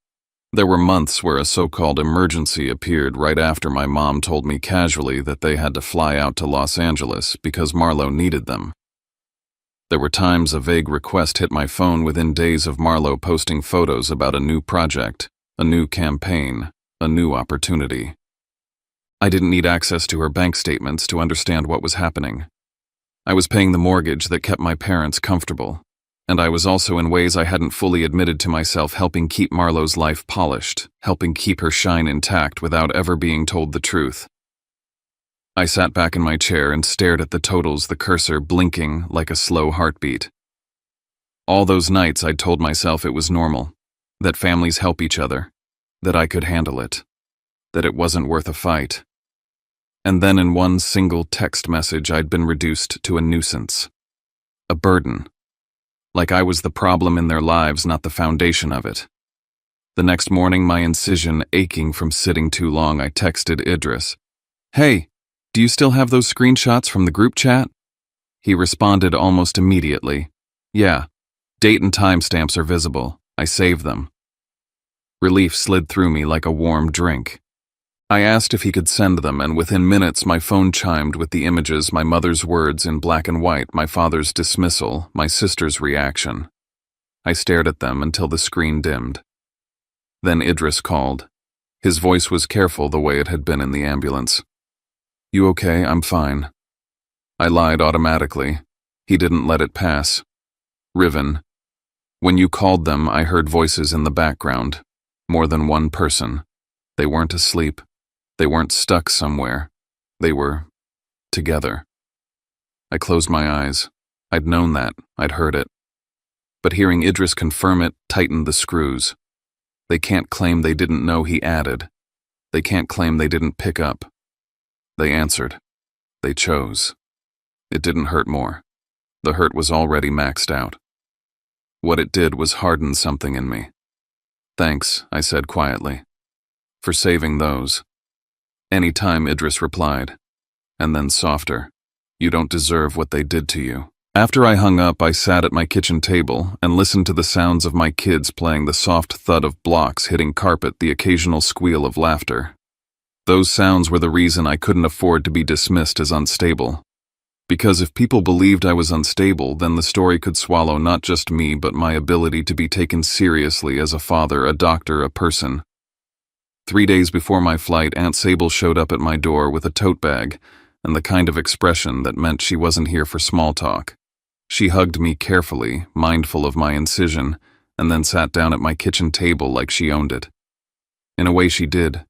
There were months where a so-called emergency appeared right after my mom told me casually that they had to fly out to Los Angeles because Marlo needed them. There were times a vague request hit my phone within days of Marlo posting photos about a new project, a new campaign, a new opportunity. I didn't need access to her bank statements to understand what was happening. I was paying the mortgage that kept my parents comfortable. And I was also, in ways I hadn't fully admitted to myself, helping keep Marlo's life polished, helping keep her shine intact without ever being told the truth. I sat back in my chair and stared at the totals, the cursor blinking like a slow heartbeat. All those nights I'd told myself it was normal, that families help each other, that I could handle it, that it wasn't worth a fight. And then in one single text message I'd been reduced to a nuisance, a burden. Like I was the problem in their lives, not the foundation of it. The next morning, my incision aching from sitting too long, I texted Idris. "Hey, do you still have those screenshots from the group chat?" He responded almost immediately. "Yeah, date and timestamps are visible. I saved them." Relief slid through me like a warm drink. I asked if he could send them, and within minutes my phone chimed with the images: my mother's words in black and white, my father's dismissal, my sister's reaction. I stared at them until the screen dimmed. Then Idris called. His voice was careful, the way it had been in the ambulance. "You okay?" "I'm fine." I lied automatically. He didn't let it pass. "Riven, when you called them, I heard voices in the background. More than one person. They weren't asleep. They weren't stuck somewhere. They were together." I closed my eyes. I'd known that. I'd heard it. But hearing Idris confirm it tightened the screws. They can't claim they didn't know, he added. They can't claim they didn't pick up. They answered. They chose. It didn't hurt more. The hurt was already maxed out. What it did was harden something in me. Thanks, I said quietly. For saving those. Any time, Idris replied. And then softer. You don't deserve what they did to you. After I hung up, I sat at my kitchen table and listened to the sounds of my kids playing, the soft thud of blocks hitting carpet, the occasional squeal of laughter. Those sounds were the reason I couldn't afford to be dismissed as unstable. Because if people believed I was unstable, then the story could swallow not just me, but my ability to be taken seriously as a father, a doctor, a person. 3 days before my flight, Aunt Sable showed up at my door with a tote bag and the kind of expression that meant she wasn't here for small talk. She hugged me carefully, mindful of my incision, and then sat down at my kitchen table like she owned it. In a way, she did.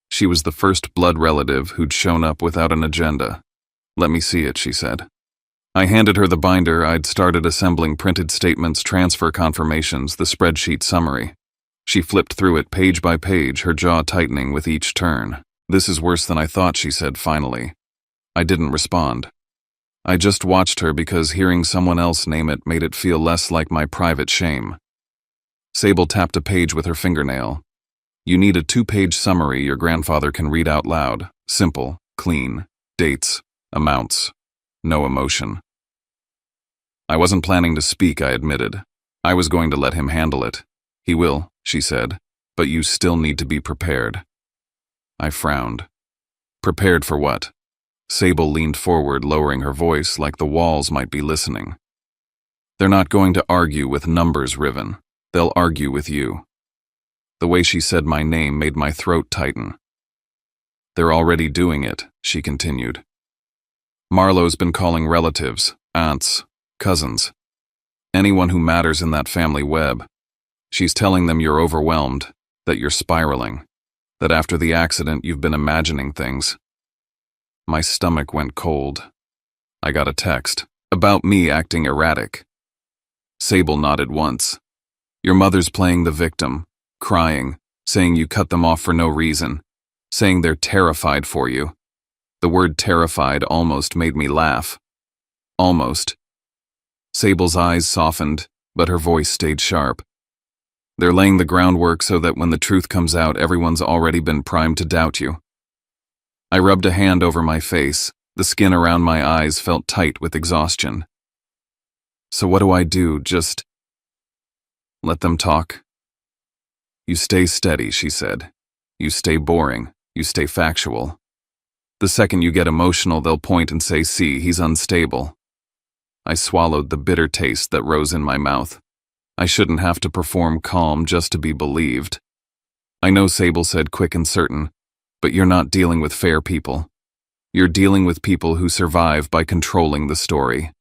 She was the first blood relative who'd shown up without an agenda. Let me see it, she said. I handed her the binder. I'd started assembling printed statements, transfer confirmations, the spreadsheet summary. She flipped through it page by page, her jaw tightening with each turn. This is worse than I thought, she said finally. I didn't respond. I just watched her because hearing someone else name it made it feel less like my private shame. Sable tapped a page with her fingernail. You need a 2-page summary your grandfather can read out loud. Simple, clean, dates, amounts, no emotion. I wasn't planning to speak, I admitted. I was going to let him handle it. He will, she said, but you still need to be prepared. I frowned. Prepared for what? Sable leaned forward, lowering her voice like the walls might be listening. They're not going to argue with numbers, Riven. They'll argue with you. The way she said my name made my throat tighten. They're already doing it, she continued. Marlowe's been calling relatives, aunts, cousins, anyone who matters in that family web. She's telling them you're overwhelmed, that you're spiraling, that after the accident you've been imagining things. My stomach went cold. I got a text about me acting erratic. Sable nodded once. Your mother's playing the victim, crying, saying you cut them off for no reason, saying they're terrified for you. The word terrified almost made me laugh. Almost. Sable's eyes softened, but her voice stayed sharp. They're laying the groundwork so that when the truth comes out, everyone's already been primed to doubt you. I rubbed a hand over my face. The skin around my eyes felt tight with exhaustion. So what do I do? Just let them talk? You stay steady, she said. You stay boring. You stay factual. The second you get emotional, they'll point and say, see, he's unstable. I swallowed the bitter taste that rose in my mouth. I shouldn't have to perform calm just to be believed. I know, Sable said, quick and certain, but you're not dealing with fair people. You're dealing with people who survive by controlling the story.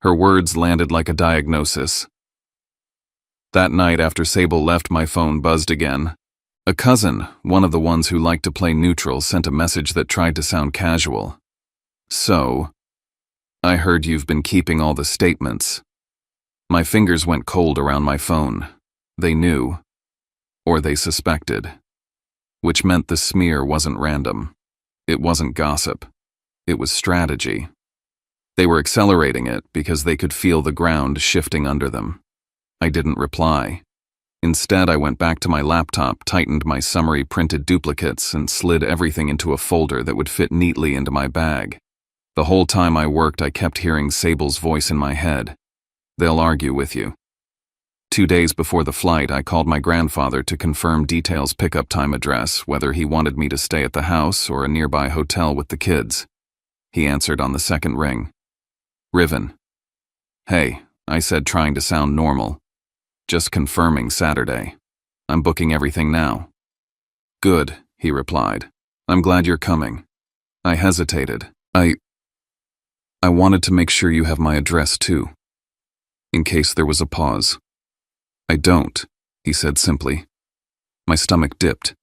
Her words landed like a diagnosis. That night after Sable left, my phone buzzed again. A cousin, one of the ones who liked to play neutral, sent a message that tried to sound casual. So, I heard you've been keeping all the statements. My fingers went cold around my phone. They knew. Or they suspected. Which meant the smear wasn't random. It wasn't gossip. It was strategy. They were accelerating it because they could feel the ground shifting under them. I didn't reply. Instead, I went back to my laptop, tightened my summary printed duplicates, and slid everything into a folder that would fit neatly into my bag. The whole time I worked, I kept hearing Sable's voice in my head. They'll argue with you. 2 days before the flight, I called my grandfather to confirm details, pickup time, address, whether he wanted me to stay at the house or a nearby hotel with the kids. He answered on the second ring. Riven. Hey, I said, trying to sound normal. Just confirming Saturday. I'm booking everything now. Good, he replied. I'm glad you're coming. I hesitated. I wanted to make sure you have my address too. In case there was a pause. I don't, he said simply. My stomach dipped.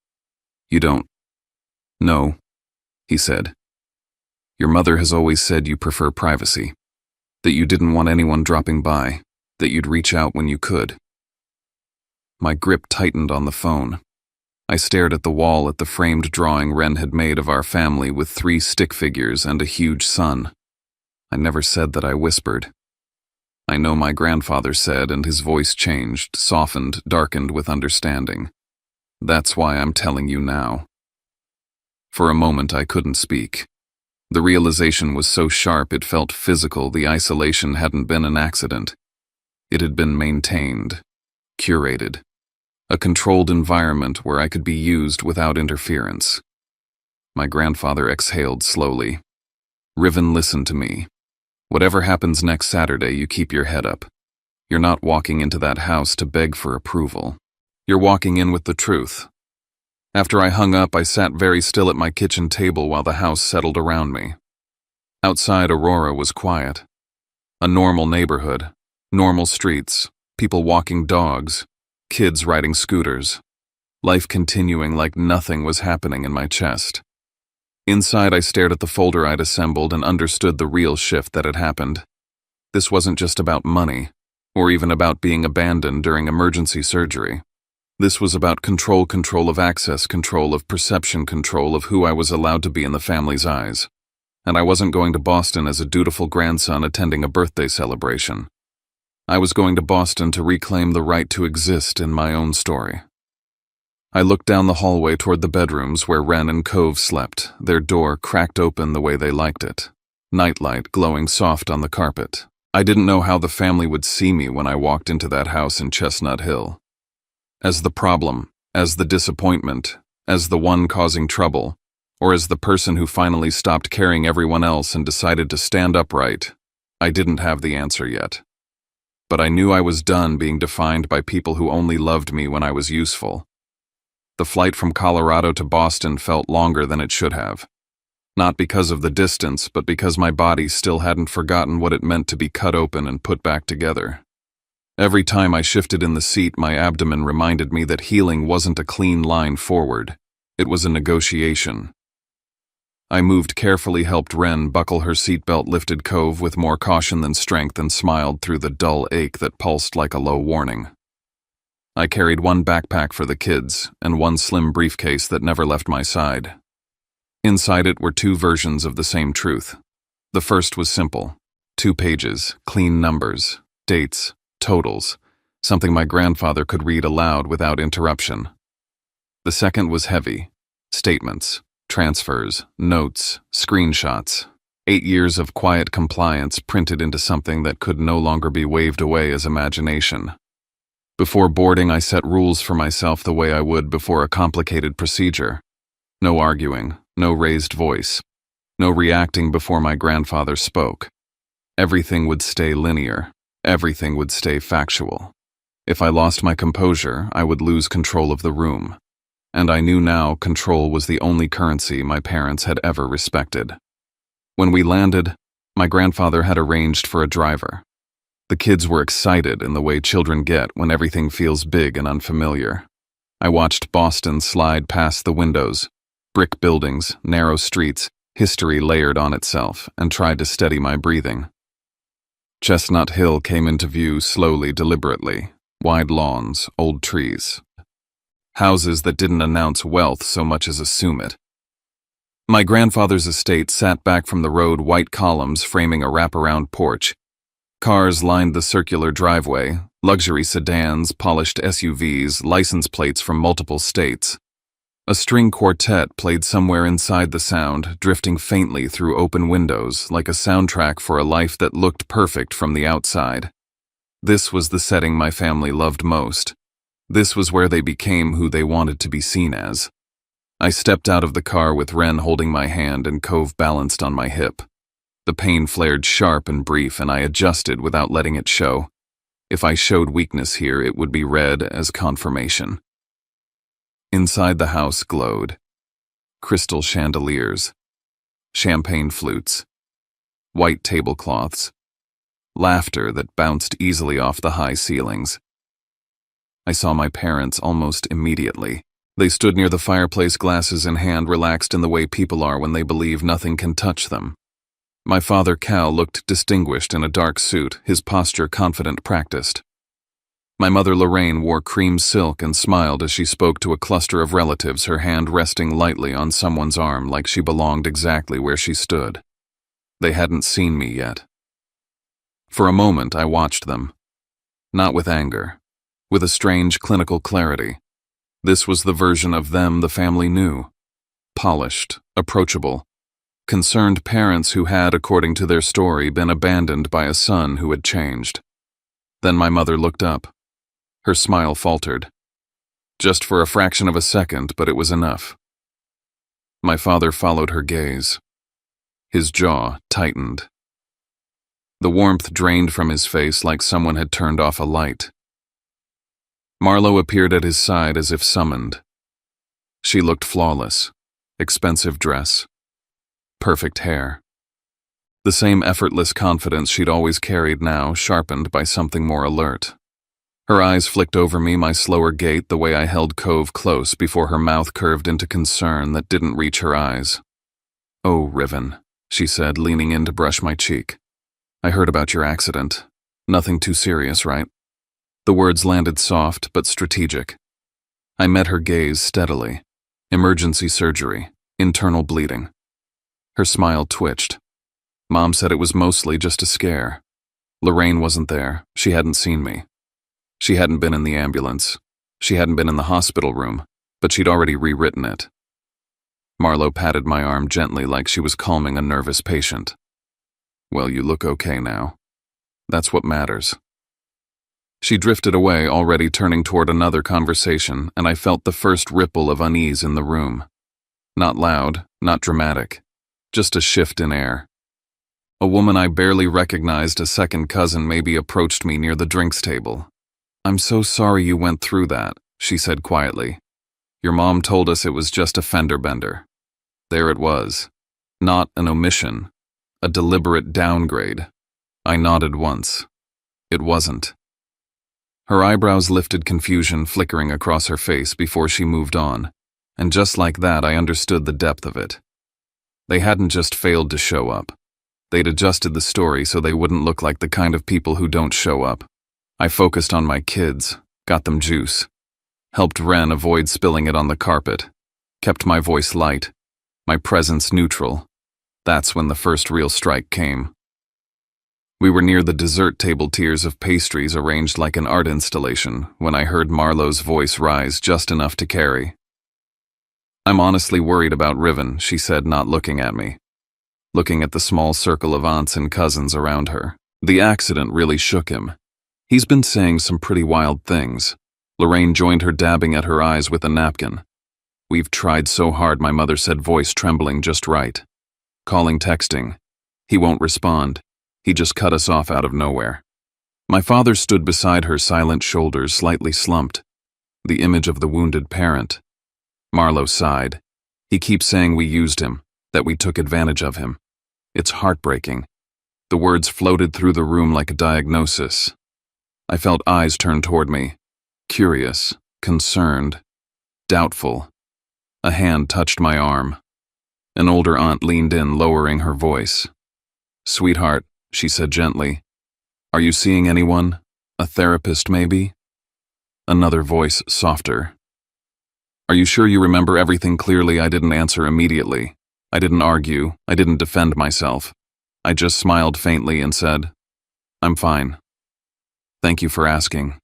You don't? No, he said. Your mother has always said you prefer privacy, that you didn't want anyone dropping by. that you'd reach out when you could. My grip tightened on the phone. I stared at the wall at the framed drawing Wren had made of our family with 3 stick figures and a huge sun. I never said that I whispered. I know my grandfather said, and his voice changed, softened, darkened with understanding. That's why I'm telling you now. For a moment I couldn't speak. The realization was so sharp it felt physical. The isolation hadn't been an accident. It had been maintained, curated. A controlled environment where I could be used without interference. My grandfather exhaled slowly. Riven, listen to me. Whatever happens next Saturday, you keep your head up. You're not walking into that house to beg for approval. You're walking in with the truth. After I hung up, I sat very still at my kitchen table while the house settled around me. Outside, Aurora was quiet. A normal neighborhood, normal streets, people walking dogs, kids riding scooters. Life continuing like nothing was happening in my chest. Inside, I stared at the folder I'd assembled and understood the real shift that had happened. This wasn't just about money, or even about being abandoned during emergency surgery. This was about control of access, control of perception, control of who I was allowed to be in the family's eyes. And I wasn't going to Boston as a dutiful grandson attending a birthday celebration. I was going to Boston to reclaim the right to exist in my own story. I looked down the hallway toward the bedrooms where Wren and Cove slept, their door cracked open the way they liked it, nightlight glowing soft on the carpet. I didn't know how the family would see me when I walked into that house in Chestnut Hill. As the problem, as the disappointment, as the one causing trouble, or as the person who finally stopped carrying everyone else and decided to stand upright. I didn't have the answer yet. But I knew I was done being defined by people who only loved me when I was useful. The flight from Colorado to Boston felt longer than it should have. Not because of the distance, but because my body still hadn't forgotten what it meant to be cut open and put back together. Every time I shifted in the seat, my abdomen reminded me that healing wasn't a clean line forward. It was a negotiation. I moved carefully, helped Wren buckle her seatbelt, lifted Cove with more caution than strength, and smiled through the dull ache that pulsed like a low warning. I carried one backpack for the kids and one slim briefcase that never left my side. Inside it were 2 versions of the same truth. The first was simple. 2 pages, clean numbers, dates, totals, something my grandfather could read aloud without interruption. The second was heavy. Statements, transfers, notes, screenshots. 8 years of quiet compliance printed into something that could no longer be waved away as imagination. Before boarding, I set rules for myself the way I would before a complicated procedure. No arguing, no raised voice, no reacting before my grandfather spoke. Everything would stay linear. Everything would stay factual. If I lost my composure, I would lose control of the room. And I knew now control was the only currency my parents had ever respected. When we landed, my grandfather had arranged for a driver. The kids were excited in the way children get when everything feels big and unfamiliar. I watched Boston slide past the windows, brick buildings, narrow streets, history layered on itself, and tried to steady my breathing. Chestnut Hill came into view slowly, deliberately. Wide lawns, old trees. Houses that didn't announce wealth so much as assume it. My grandfather's estate sat back from the road, white columns framing a wraparound porch. Cars lined the circular driveway, luxury sedans, polished SUVs, license plates from multiple states. A string quartet played somewhere inside the sound, drifting faintly through open windows like a soundtrack for a life that looked perfect from the outside. This was the setting my family loved most. This was where they became who they wanted to be seen as. I stepped out of the car with Wren holding my hand and Cove balanced on my hip. The pain flared sharp and brief, and I adjusted without letting it show. If I showed weakness here, it would be read as confirmation. Inside the house glowed. Crystal chandeliers, champagne flutes, white tablecloths, laughter that bounced easily off the high ceilings. I saw my parents almost immediately. They stood near the fireplace, glasses in hand, relaxed in the way people are when they believe nothing can touch them. My father, Cal, looked distinguished in a dark suit, his posture confident, practiced. My mother, Lorraine, wore cream silk and smiled as she spoke to a cluster of relatives, her hand resting lightly on someone's arm like she belonged exactly where she stood. They hadn't seen me yet. For a moment, I watched them. Not with anger, with a strange clinical clarity. This was the version of them the family knew. Polished, approachable, concerned parents who had, according to their story, been abandoned by a son who had changed. Then my mother looked up. Her smile faltered. Just for a fraction of a second, but it was enough. My father followed her gaze. His jaw tightened. The warmth drained from his face like someone had turned off a light. Marlo appeared at his side as if summoned. She looked flawless. Expensive dress. Perfect hair. The same effortless confidence she'd always carried now, sharpened by something more alert. Her eyes flicked over me, my slower gait, the way I held Cove close before her mouth curved into concern that didn't reach her eyes. "Oh, Riven," she said, leaning in to brush my cheek. "I heard about your accident. Nothing too serious, right?" The words landed soft but strategic. I met her gaze steadily. Emergency surgery. Internal bleeding. Her smile twitched. Mom said it was mostly just a scare. Lorraine wasn't there. She hadn't seen me. She hadn't been in the ambulance. She hadn't been in the hospital room, but she'd already rewritten it. Marlo patted my arm gently like she was calming a nervous patient. "Well, you look okay now. That's what matters." She drifted away, already turning toward another conversation, and I felt the first ripple of unease in the room. Not loud, not dramatic, just a shift in air. A woman I barely recognized, a second cousin maybe, approached me near the drinks table. "I'm so sorry you went through that," she said quietly. "Your mom told us it was just a fender bender." There it was. Not an omission. A deliberate downgrade. I nodded once. It wasn't. Her eyebrows lifted, confusion flickering across her face before she moved on, and just like that I understood the depth of it. They hadn't just failed to show up. They'd adjusted the story so they wouldn't look like the kind of people who don't show up. I focused on my kids, got them juice, helped Ren avoid spilling it on the carpet, kept my voice light, my presence neutral. That's when the first real strike came. We were near the dessert table, tiers of pastries arranged like an art installation, when I heard Marlo's voice rise just enough to carry. "I'm honestly worried about Riven," she said, not looking at me. Looking at the small circle of aunts and cousins around her. "The accident really shook him. He's been saying some pretty wild things." Lorraine joined her, dabbing at her eyes with a napkin. "We've tried so hard," my mother said, voice trembling just right. "Calling, texting. He won't respond. He just cut us off out of nowhere." My father stood beside her, silent, shoulders slightly slumped. The image of the wounded parent. Marlo sighed. "He keeps saying we used him, that we took advantage of him. It's heartbreaking." The words floated through the room like a diagnosis. I felt eyes turn toward me. Curious, concerned, doubtful. A hand touched my arm. An older aunt leaned in, lowering her voice. "Sweetheart," she said gently, "are you seeing anyone? A therapist, maybe?" Another voice, softer. "Are you sure you remember everything clearly?" I didn't answer immediately. I didn't argue. I didn't defend myself. I just smiled faintly and said, "I'm fine. Thank you for asking."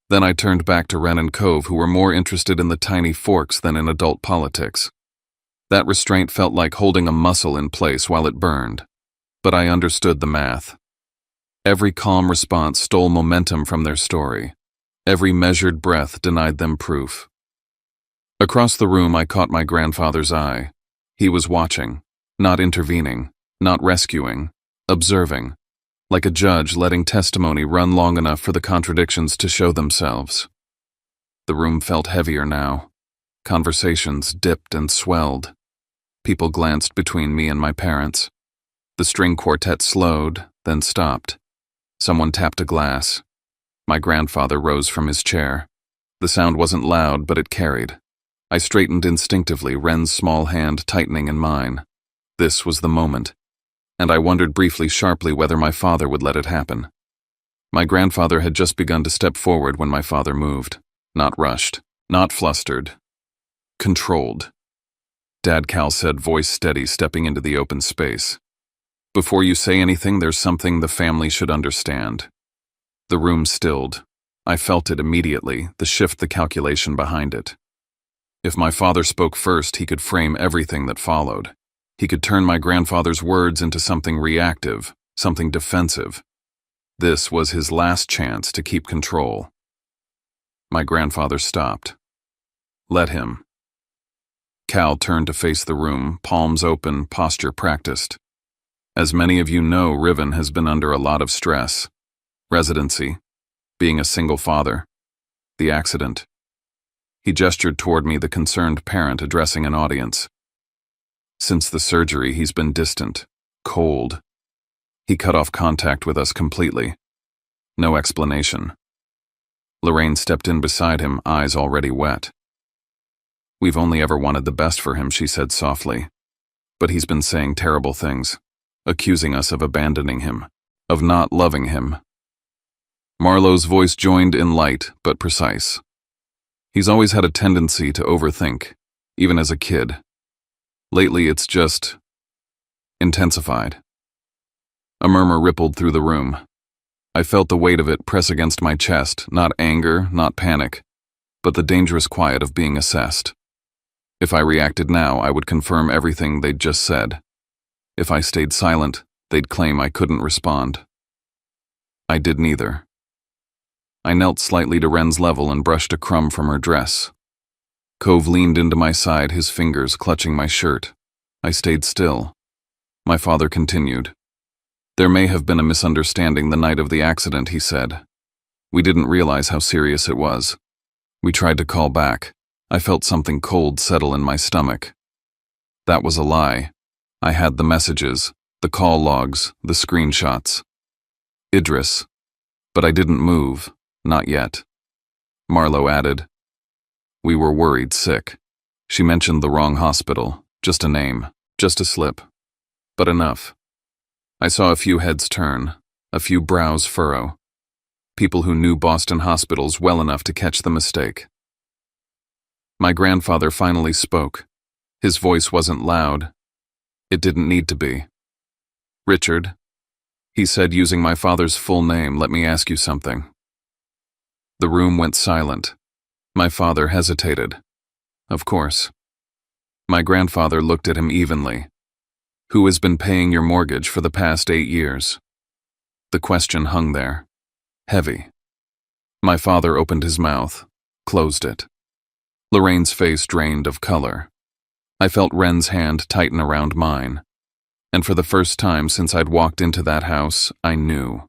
Then I turned back to Ren and Cove, who were more interested in the tiny forks than in adult politics. That restraint felt like holding a muscle in place while it burned. But I understood the math. Every calm response stole momentum from their story. Every measured breath denied them proof. Across the room, I caught my grandfather's eye. He was watching, not intervening, not rescuing, observing, like a judge letting testimony run long enough for the contradictions to show themselves. The room felt heavier now. Conversations dipped and swelled. People glanced between me and my parents. The string quartet slowed, then stopped. Someone tapped a glass. My grandfather rose from his chair. The sound wasn't loud, but it carried. I straightened instinctively, Ren's small hand tightening in mine. This was the moment. and I wondered briefly sharply whether my father would let it happen. My grandfather had just begun to step forward when my father moved. Not rushed, not flustered. Controlled. Dad, Cal said, voice steady, stepping into the open space. Before you say anything, there's something the family should understand. The room stilled. I felt it immediately, the shift, the calculation behind it. If my father spoke first, he could frame everything that followed. He could turn my grandfather's words into something reactive, something defensive. This was his last chance to keep control. My grandfather stopped. Let him. Cal turned to face the room, palms open, posture practiced. As many of you know, Riven has been under a lot of stress. Residency, being a single father, the accident. He gestured toward me, the concerned parent addressing an audience. Since the surgery, he's been distant, cold. He cut off contact with us completely. No explanation. Lorraine stepped in beside him, eyes already wet. We've only ever wanted the best for him, she said softly. But he's been saying terrible things, accusing us of abandoning him, of not loving him. Marlowe's voice joined in light but precise. He's always had a tendency to overthink, even as a kid. Lately it's just intensified. A murmur rippled through the room. I felt the weight of it press against my chest, not anger, not panic, but the dangerous quiet of being assessed. If I reacted now, I would confirm everything they'd just said. If I stayed silent, they'd claim I couldn't respond. I did neither. I knelt slightly to Ren's level and brushed a crumb from her dress. Cove leaned into my side, his fingers clutching my shirt. I stayed still. My father continued. There may have been a misunderstanding the night of the accident, he said. We didn't realize how serious it was. We tried to call back. I felt something cold settle in my stomach. That was a lie. I had the messages, the call logs, the screenshots. Idris. But I didn't move, not yet. Marlowe added. We were worried sick. She mentioned the wrong hospital, just a name, just a slip. But enough. I saw a few heads turn, a few brows furrow. People who knew Boston hospitals well enough to catch the mistake. My grandfather finally spoke. His voice wasn't loud. It didn't need to be. Richard, he said, using my father's full name, let me ask you something. The room went silent. My father hesitated. Of course. My grandfather looked at him evenly. Who has been paying your mortgage for the past 8 years? The question hung there, heavy. My father opened his mouth, closed it. Lorraine's face drained of color. I felt Ren's hand tighten around mine. And for the first time since I'd walked into that house, I knew.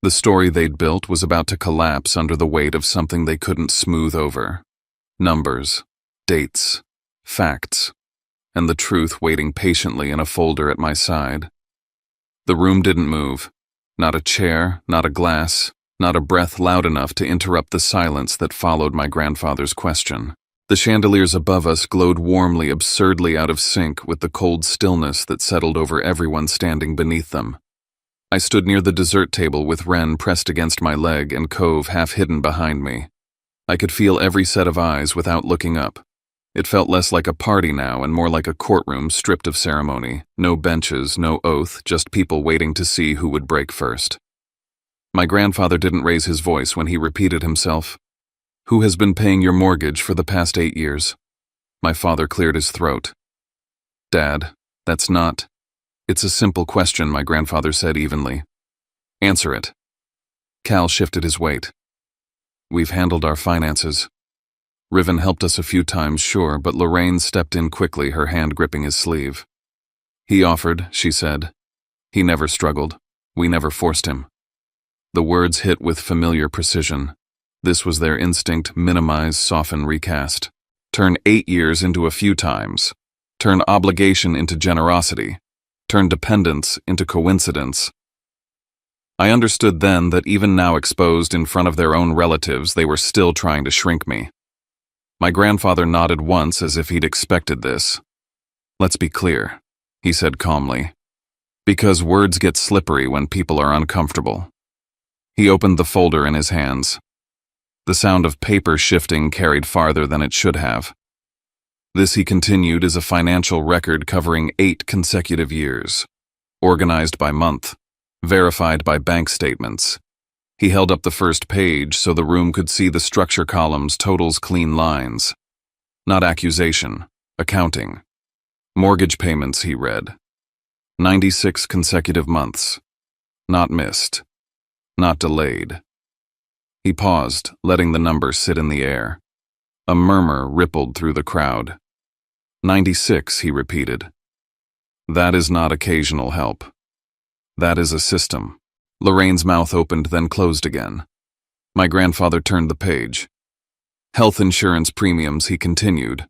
The story they'd built was about to collapse under the weight of something they couldn't smooth over. Numbers, dates, facts, and the truth waiting patiently in a folder at my side. The room didn't move. Not a chair, not a glass, not a breath loud enough to interrupt the silence that followed my grandfather's question. The chandeliers above us glowed warmly, absurdly out of sync with the cold stillness that settled over everyone standing beneath them. I stood near the dessert table with Ren pressed against my leg and Cove half hidden behind me. I could feel every set of eyes without looking up. It felt less like a party now and more like a courtroom stripped of ceremony. No benches, no oath, just people waiting to see who would break first. My grandfather didn't raise his voice when he repeated himself. Who has been paying your mortgage for the past 8 years? My father cleared his throat. Dad, that's not. It's a simple question, my grandfather said evenly. Answer it. Cal shifted his weight. We've handled our finances. Riven helped us a few times, sure, but Lorraine stepped in quickly, her hand gripping his sleeve. He offered, she said. He never struggled. We never forced him. The words hit with familiar precision. This was their instinct: minimize, soften, recast. Turn 8 years into a few times. Turn obligation into generosity. Turn dependence into coincidence. I understood then that even now exposed in front of their own relatives, they were still trying to shrink me. My grandfather nodded once as if he'd expected this. Let's be clear, he said calmly. Because words get slippery when people are uncomfortable. He opened the folder in his hands. The sound of paper shifting carried farther than it should have. This, he continued, is a financial record covering 8 consecutive years, organized by month, verified by bank statements. He held up the first page so the room could see the structure columns, totals, clean lines. Not accusation, accounting. Mortgage payments, he read. 96 consecutive months. Not missed. Not delayed. He paused, letting the number sit in the air. A murmur rippled through the crowd. 96, he repeated. That is not occasional help. That is a system. Lorraine's mouth opened, then closed again. My grandfather turned the page. Health insurance premiums, he continued.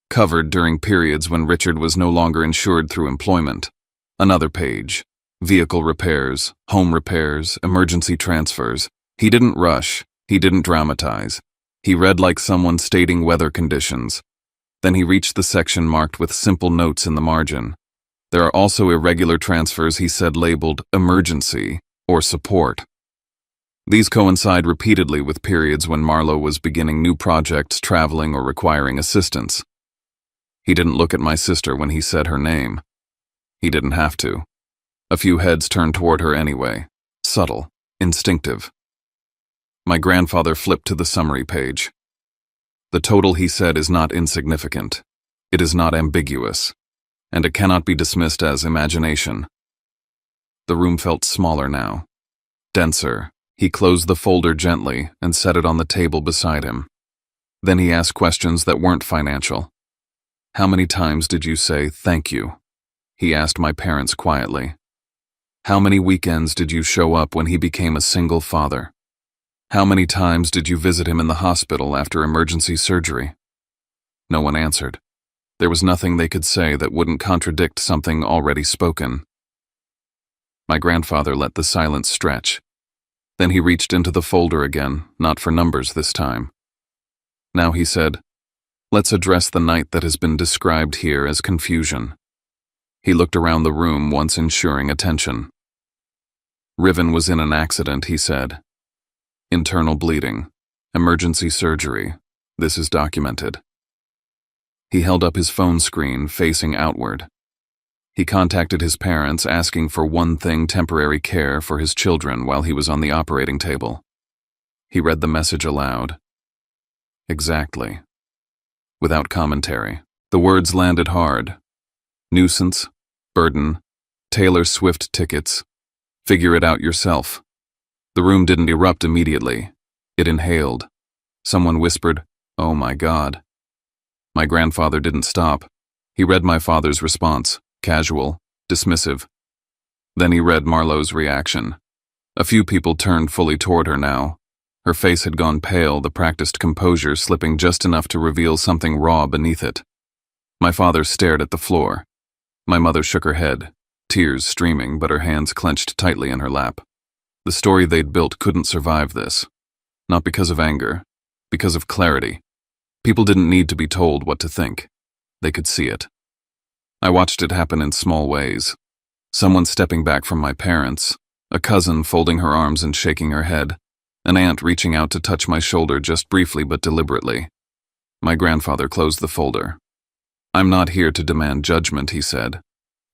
Covered during periods when Richard was no longer insured through employment. Another page. Vehicle repairs, home repairs, emergency transfers. He didn't rush. He didn't dramatize. He read like someone stating weather conditions. Then he reached the section marked with simple notes in the margin. There are also irregular transfers, he said, labeled emergency or support. These coincide repeatedly with periods when Marlo was beginning new projects, traveling, or requiring assistance. He didn't look at my sister when he said her name. He didn't have to. A few heads turned toward her anyway. Subtle, instinctive. My grandfather flipped to the summary page. The total, he said, is not insignificant. It is not ambiguous. And it cannot be dismissed as imagination. The room felt smaller now. Denser. He closed the folder gently and set it on the table beside him. Then he asked questions that weren't financial. How many times did you say thank you? He asked my parents quietly. How many weekends did you show up when he became a single father? How many times did you visit him in the hospital after emergency surgery? No one answered. There was nothing they could say that wouldn't contradict something already spoken. My grandfather let the silence stretch. Then he reached into the folder again, not for numbers this time. Now he said, let's address the night that has been described here as confusion. He looked around the room, once ensuring attention. Riven was in an accident, he said. Internal bleeding. Emergency surgery. This is documented. He held up his phone screen, facing outward. He contacted his parents, asking for one thing: temporary care for his children while he was on the operating table. He read the message aloud. Exactly. Without commentary. The words landed hard. Nuisance, burden, Taylor Swift tickets. Figure it out yourself. The room didn't erupt immediately. It inhaled. Someone whispered, "Oh my God." My grandfather didn't stop. He read my father's response, casual, dismissive. Then he read Marlo's reaction. A few people turned fully toward her now. Her face had gone pale, the practiced composure slipping just enough to reveal something raw beneath it. My father stared at the floor. My mother shook her head, tears streaming, but her hands clenched tightly in her lap. The story they'd built couldn't survive this. Not because of anger, because of clarity. People didn't need to be told what to think. They could see it. I watched it happen in small ways. Someone stepping back from my parents, a cousin folding her arms and shaking her head, an aunt reaching out to touch my shoulder just briefly but deliberately. My grandfather closed the folder. I'm not here to demand judgment, he said.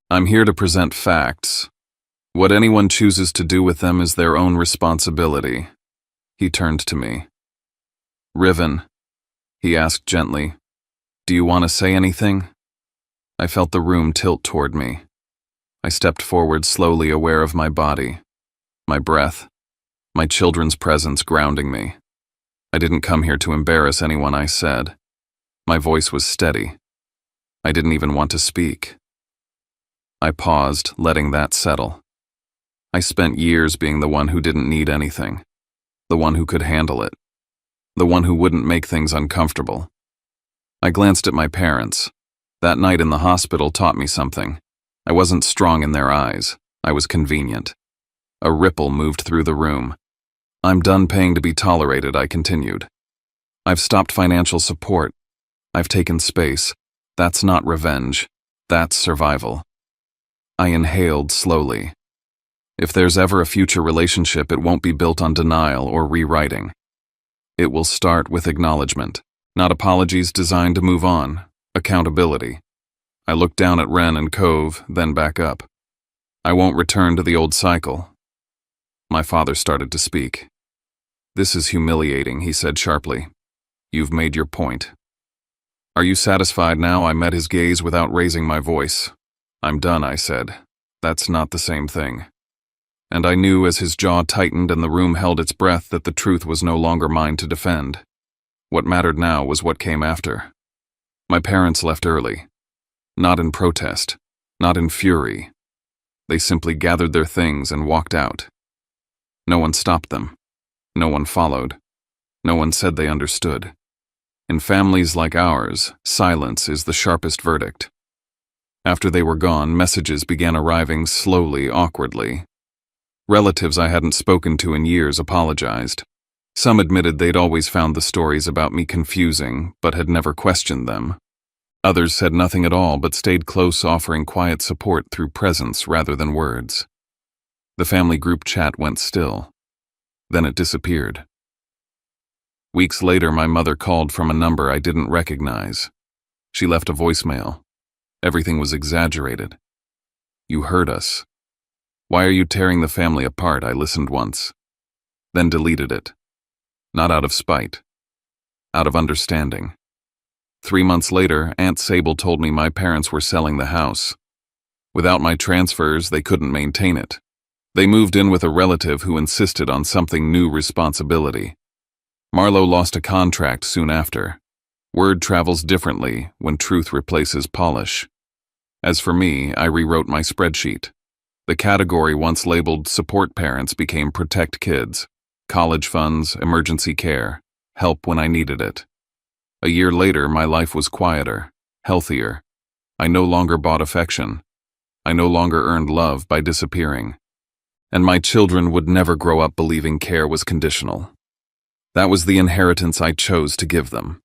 I'm here to present facts. What anyone chooses to do with them is their own responsibility. He turned to me. Riven, he asked gently, do you want to say anything? I felt the room tilt toward me. I stepped forward slowly, aware of my body, my breath, my children's presence grounding me. I didn't come here to embarrass anyone, I said. My voice was steady. I didn't even want to speak. I paused, letting that settle. I spent years being the one who didn't need anything, the one who could handle it, the one who wouldn't make things uncomfortable. I glanced at my parents. That night in the hospital taught me something. I wasn't strong in their eyes. I was convenient. A ripple moved through the room. I'm done paying to be tolerated, I continued. I've stopped financial support. I've taken space. That's not revenge. That's survival. I inhaled slowly. If there's ever a future relationship, it won't be built on denial or rewriting. It will start with acknowledgement, not apologies designed to move on, accountability. I looked down at Wren and Cove, then back up. I won't return to the old cycle. My father started to speak. This is humiliating, he said sharply. You've made your point. Are you satisfied now? I met his gaze without raising my voice. I'm done, I said. That's not the same thing. And I knew as his jaw tightened and the room held its breath that the truth was no longer mine to defend. What mattered now was what came after. My parents left early. Not in protest, not in fury. They simply gathered their things and walked out. No one stopped them. No one followed. No one said they understood. In families like ours, silence is the sharpest verdict. After they were gone, messages began arriving slowly, awkwardly. Relatives I hadn't spoken to in years apologized. Some admitted they'd always found the stories about me confusing, but had never questioned them. Others said nothing at all, but stayed close, offering quiet support through presence rather than words. The family group chat went still. Then it disappeared. Weeks later, my mother called from a number I didn't recognize. She left a voicemail. Everything was exaggerated. You hurt us. Why are you tearing the family apart? I listened once, then deleted it. Not out of spite, out of understanding. 3 months later, Aunt Sable told me my parents were selling the house. Without my transfers, they couldn't maintain it. They moved in with a relative who insisted on something new responsibility. Marlowe lost a contract soon after. Word travels differently when truth replaces polish. As for me, I rewrote my spreadsheet. The category once labeled support parents became protect kids, college funds, emergency care, help when I needed it. A year later, my life was quieter, healthier. I no longer bought affection. I no longer earned love by disappearing. And my children would never grow up believing care was conditional. That was the inheritance I chose to give them.